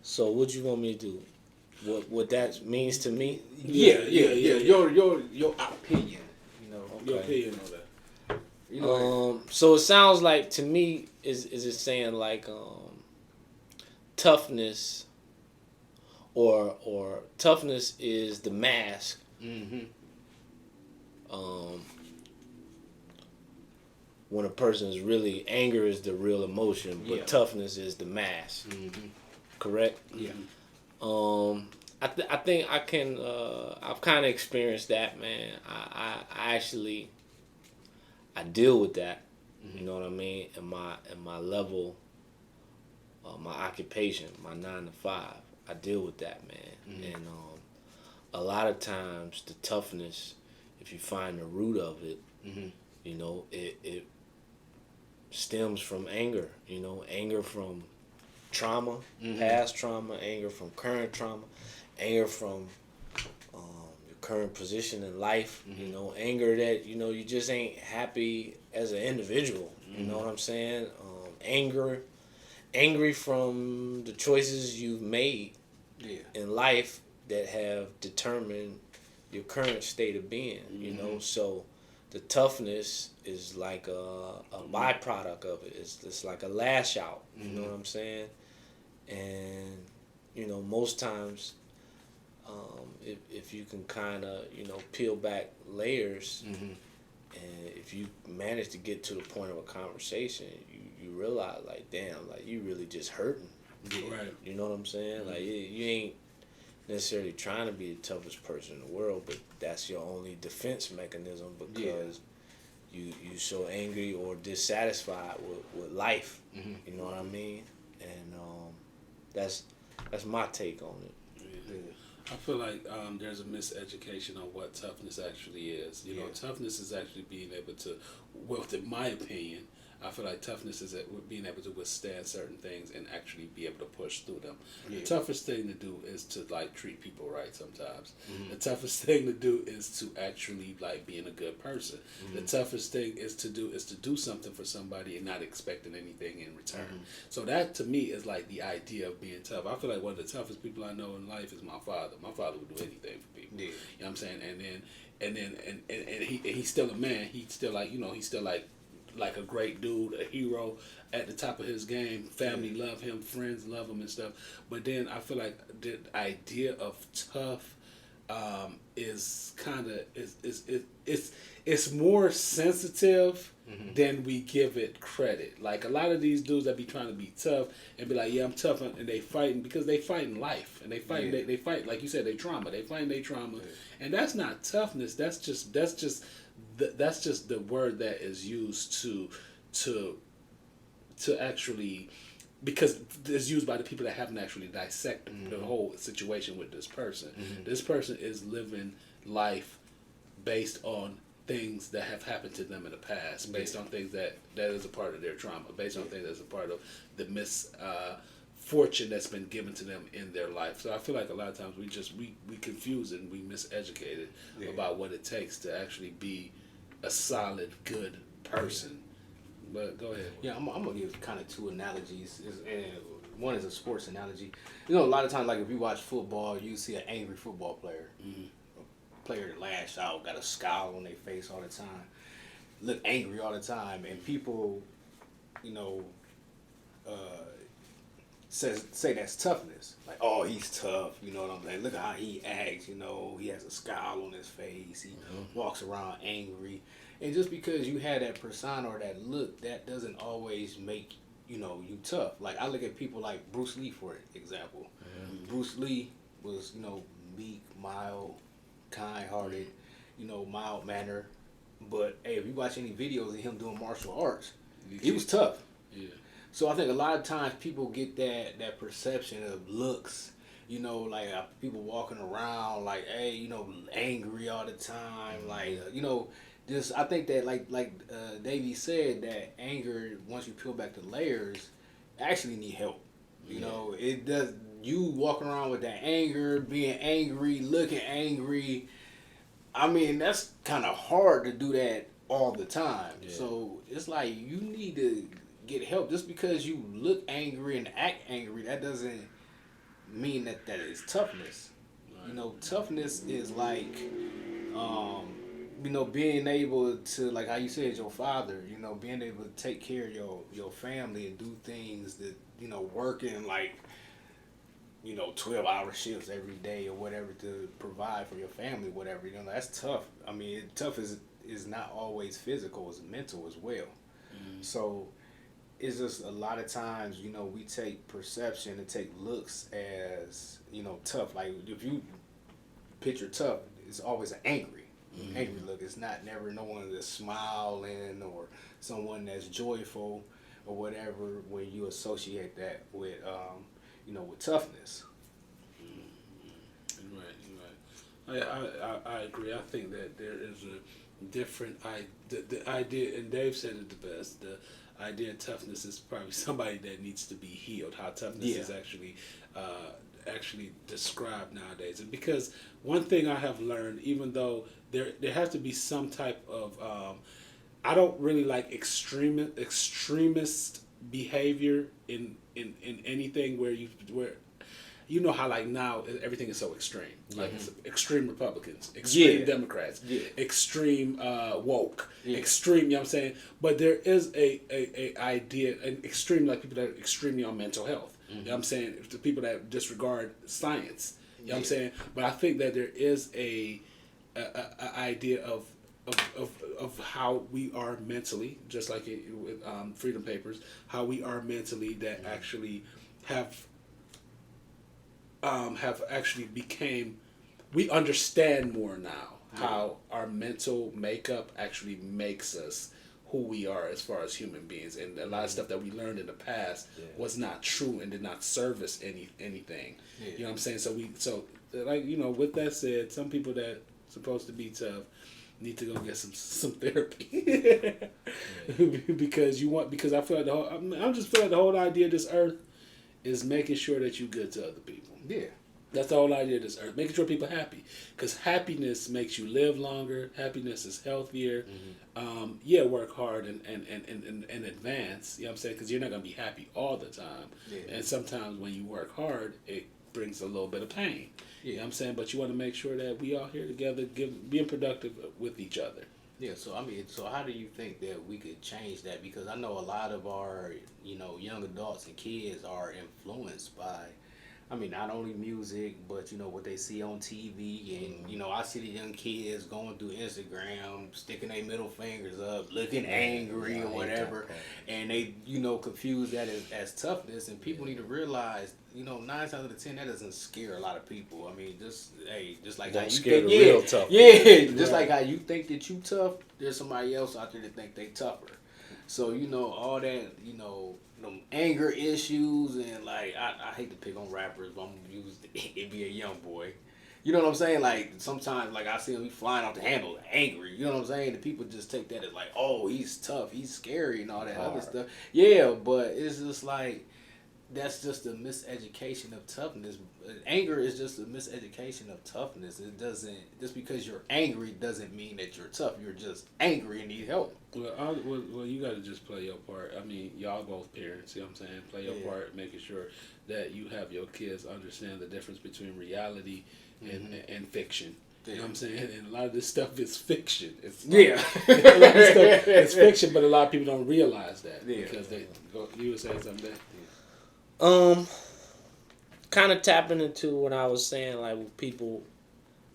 So what you want me to do? What that means to me? Yeah. Your opinion. Your opinion on that. So it sounds like to me is it saying like toughness or toughness is the mask. Mm-hmm. When a person is really anger is the real emotion, but toughness is the mask. Mm-hmm. Correct? Yeah. I think I can. I've kind of experienced that, man. I actually deal with that. You know what I mean? In my level, my occupation, my 9 to 5, I deal with that, man. Mm-hmm. And a lot of times the toughness, if you find the root of it, you know, stems from anger. Anger from trauma, past trauma, anger from current trauma, anger from your current position in life. Anger that you just ain't happy as an individual. You know what I'm saying? Angry from the choices you've made in life that have determined your current state of being. So the toughness is like a byproduct of it. It's like a lash out. You know what I'm saying? And most times, if you can kind of peel back layers, and if you manage to get to the point of a conversation, you realize like, damn, like you really just hurting. Right. You know what I'm saying? Like you ain't necessarily trying to be the toughest person in the world, but that's your only defense mechanism because you so angry or dissatisfied with life. You know what I mean? And that's my take on it. I feel like there's a miseducation on what toughness actually is. Toughness is actually being able to, well, in my opinion, I feel like toughness is being able to withstand certain things and actually be able to push through them. The toughest thing to do is to like treat people right sometimes. The toughest thing to do is to actually like being a good person. The toughest thing is to do something for somebody and not expecting anything in return. So that to me is like the idea of being tough. I feel like one of the toughest people I know in life is my father. My father would do anything for people. You know what I'm saying? And he's still a man. He's still like, he's still like a great dude, a hero at the top of his game. Family love him, friends love him and stuff. But then I feel like the idea of tough is kind of it's more sensitive than we give it credit. Like a lot of these dudes that be trying to be tough and be like, yeah, I'm tough, and they fighting because they fighting life and they fight they fight, like you said, they trauma. They fighting their trauma, and that's not toughness. That's just the word that is used to actually, because it's used by the people that haven't actually dissected the whole situation with this person. This person is living life based on things that have happened to them in the past, based on things that is a part of their trauma, based on things that's a part of the misfortune that's been given to them in their life. So I feel like a lot of times we confuse and we miseducated about what it takes to actually be a solid, good person. But go ahead. Yeah, I'm gonna give kind of two analogies. And one is a sports analogy. A lot of times, like if you watch football, you see an angry football player. A player that lash out, got a scowl on their face all the time, look angry all the time, and people, say that's toughness. Like, oh, he's tough. You know what I'm saying? Look at how he acts. He has a scowl on his face. He walks around angry. And just because you have that persona or that look, that doesn't always make you tough. Like I look at people like Bruce Lee, for example. Bruce Lee was meek, mild, kind-hearted, mild mannered. But hey, if you watch any videos of him doing martial arts, he was tough. Yeah. So I think a lot of times people get that perception of looks, like people walking around like, hey, angry all the time, like, just I think that like Davie said, that anger, once you peel back the layers, actually need help. It does. You walking around with that anger, being angry, looking angry. I mean, that's kind of hard to do that all the time. Yeah. So it's like you need to get help. Just because you look angry and act angry, that doesn't mean that is toughness. Right. Toughness is like, being able to, like how you said, your father, being able to take care of your family and do things that, working like, 12-hour shifts every day or whatever to provide for your family, whatever, that's tough. I mean, tough is not always physical, it's mental as well. So it's just a lot of times, we take perception and take looks as, tough. Like if you picture tough, it's always an angry look. It's never no one that's smiling or someone that's joyful or whatever when you associate that with, with toughness. Right. I agree. I think that there is a different the idea, and Dave said it the best. The idea of toughness is probably somebody that needs to be healed. How toughness is actually described nowadays. And because one thing I have learned, even though there has to be some type of I don't really like extremist behavior in anything where you know how like now everything is so extreme. Like it's extreme Republicans, extreme Democrats, extreme woke, extreme, you know what I'm saying? But there is a idea, an extreme, like people that are extremely on mental health. You know what I'm saying? The people that disregard science. You know what I'm saying? But I think that there is a idea of how we are mentally, just like with Freedom Papers, how we are mentally that actually have actually became, we understand more now how our mental makeup actually makes us who we are as far as human beings, and a lot of stuff that we learned in the past was not true and did not service anything. You know what I'm saying? So like, you know, with that said, some people that supposed to be tough need to go get some therapy because I feel like I'm just feeling like the whole idea of this earth is making sure that you're good to other people. Yeah. That's the whole idea of this earth. Making sure people are happy. Because happiness makes you live longer. Happiness is healthier. Work hard and advance. You know what I'm saying? Because you're not going to be happy all the time. Yeah. And sometimes when you work hard, it brings a little bit of pain. Yeah. You know what I'm saying? But you want to make sure that we all here together being productive with each other. Yeah, so how do you think that we could change that? Because I know a lot of our, young adults and kids are influenced by, not only music, but, what they see on TV. And, I see the young kids going through Instagram, sticking their middle fingers up, looking angry or whatever. And they, confuse that as toughness. And people need to realize, 9 times out of 10, that doesn't scare a lot of people. just like how you think, real tough. Yeah, just like how you think that you tough, there's somebody else out there that think they tougher. So, all that, them anger issues and like, I hate to pick on rappers, but I'm going to use it be a young boy. You know what I'm saying? Like, sometimes, like, I see him, he flying off the handle, angry. You know what I'm saying? The people just take that as like, oh, he's tough, he's scary and all that other stuff. Yeah, but it's just like, that's just a miseducation of toughness. Anger is just a miseducation of toughness. It doesn't, just because you're angry doesn't mean that you're tough. You're just angry and need help. Well, you got to just play your part. Y'all both parents, you know what I'm saying? Play your part, making sure that you have your kids understand the difference between reality and fiction. You know what I'm saying? And a lot of this stuff is fiction. It's a lot of stuff, it's fiction, but a lot of people don't realize that because you were saying something there. Kind of tapping into what I was saying, like with people,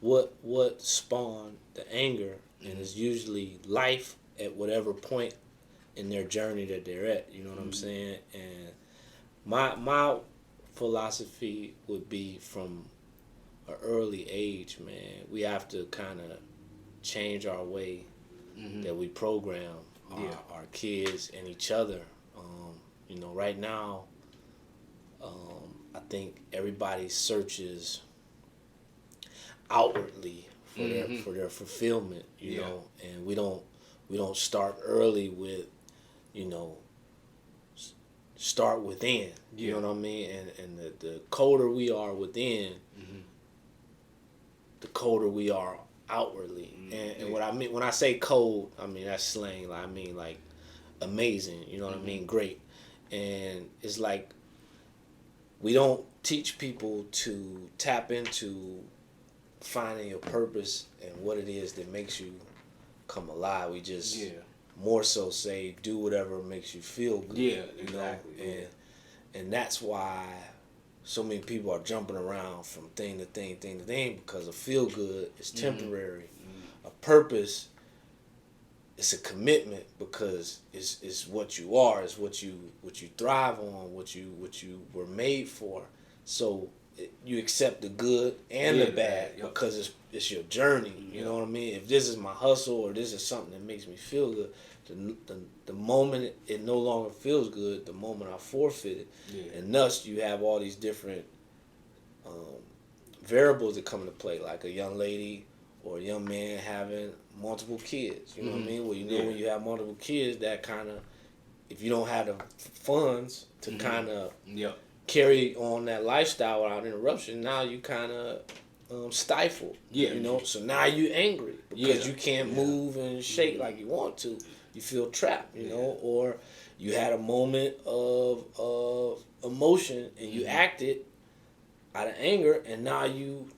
what spawned the anger, and it's usually life at whatever point in their journey that they're at. You know what I'm saying? And my philosophy would be from an early age, man. We have to kind of change our way that we program our kids and each other. Right now. I think everybody searches outwardly for their fulfillment, you know, and we don't start early with, start within. You know what I mean? And the colder we are within, the colder we are outwardly. And what I mean when I say cold, that's slang. I mean like amazing. You know what I mean? Great. And it's like, we don't teach people to tap into finding your purpose and what it is that makes you come alive. We just more so say do whatever makes you feel good. Yeah, exactly. And that's why so many people are jumping around from thing to thing because a feel good is temporary. A purpose, it's a commitment because it's what you are, it's what you thrive on, what you were made for. So you accept the good and the bad because it's your journey. You know what I mean? If this is my hustle or this is something that makes me feel good, the moment it no longer feels good, the moment I forfeit it, and thus you have all these different variables that come into play, like a young lady or a young man having multiple kids. You know what I mean? Well, when you have multiple kids, that kind of if you don't have the funds to kind of Yep. carry on that lifestyle without interruption, now you kind of stifled. Yeah. You know, so now you angry because Yeah. you can't move and shake like you want to. You feel trapped, you know, or you had a moment of emotion and you acted out of anger, and now you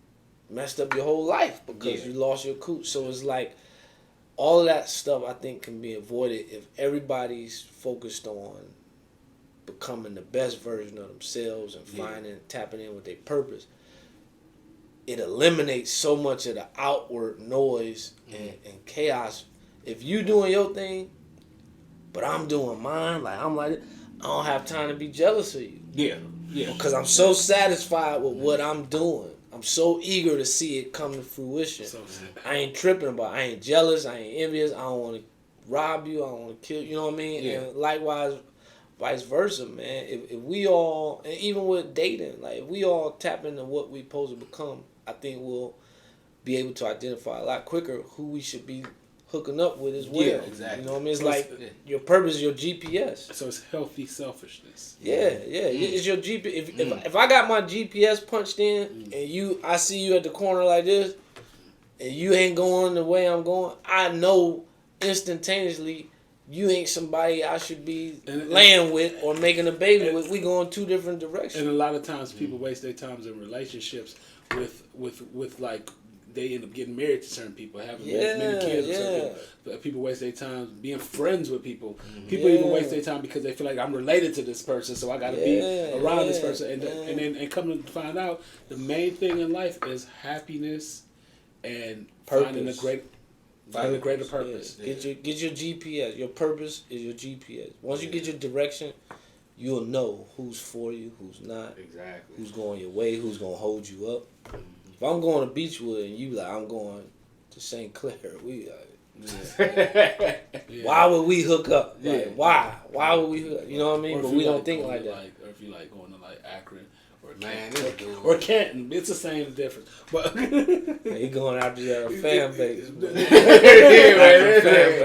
messed up your whole life because you lost your cool. So it's like all of that stuff I think can be avoided if everybody's focused on becoming the best version of themselves and tapping in with their purpose. It eliminates so much of the outward noise and chaos. If you doing your thing, but I'm doing mine, like I'm like, I don't have time to be jealous of you. Yeah. Yeah. Because I'm so satisfied with what I'm doing. I'm so eager to see it come to fruition. I ain't tripping about it. I ain't jealous. I ain't envious. I don't want to rob you. I don't want to kill you. You know what I mean? Yeah. And likewise, vice versa, man. If we all, and even with dating, like if we all tap into what we supposed to become, I think we'll be able to identify a lot quicker who we should be hooking up with as well. Yeah, exactly. You know what I mean? It's like your purpose is your GPS. So it's healthy selfishness. Yeah. It's your GPS. If I got my GPS punched in and I see you at the corner like this, and you ain't going the way I'm going, I know instantaneously you ain't somebody I should be laying with or making a baby with. We going two different directions. And a lot of times people waste their times in relationships with like, they end up getting married to certain people, having many kids with certain people. People waste their time being friends with people. People even waste their time because they feel like I'm related to this person, so I got to be around this person. And come to find out, the main thing in life is happiness and finding a greater purpose. Yeah. Get your GPS. Your purpose is your GPS. Once you get your direction, you'll know who's for you, who's not. Exactly. Who's going your way, who's going to hold you up. If I'm going to Beechwood and you like, I'm going to St. Clair, we why would we hook up? Like, why? Why would we hook up? You know what I mean? But we don't think like that. Or if you like going to like Akron or Canton, it's the same difference. But he going after your fan base.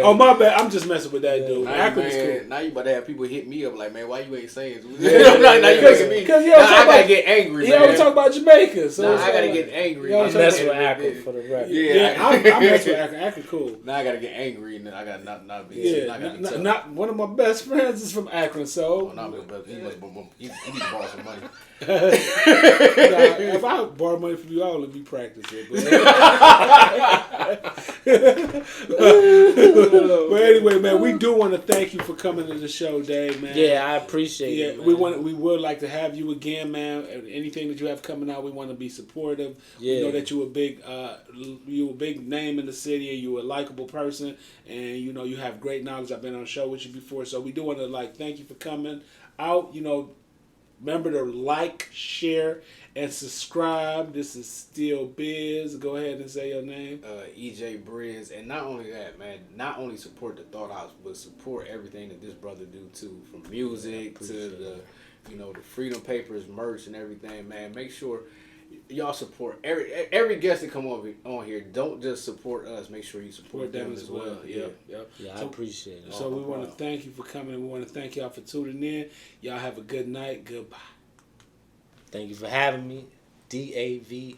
Oh my bad, I'm just messing with that dude. Akron is cool. Now you about to have people hit me up like, man, why you ain't saying? Now you making me. Because I gotta get angry. He always talk about Jamaica, so I gotta get angry. I'm messing with Akron for the record. Yeah, I'm messing with Akron. Akron cool. Now I gotta get angry, and then I gotta not be. Yeah, not one of my best friends is from Akron, so. He need to borrow some money. If I borrow money from you, I'll let me practice it. But anyway, man, we do want to thank you for coming to the show, Dave, man. Yeah, I appreciate it. Man. We would like to have you again, man. Anything that you have coming out, we want to be supportive. Yeah. We know that you a big name in the city, and you're a likable person, and you know you have great knowledge. I've been on a show with you before, so we do want to thank you for coming out. You know, remember to like, share, and subscribe. This is Still Biz. Go ahead and say your name. EJ Briz. And not only that, man, not only support the Thought OPPS, but support everything that this brother do too, from music to the Freedom Papers merch and everything, man. Make sure y'all support every guest that come on here. Don't just support us. Make sure you support them as well. Yeah, I appreciate it. So we want to thank you for coming, and we want to thank y'all for tuning in. Y'all have a good night. Goodbye. Thank you for having me. DAV.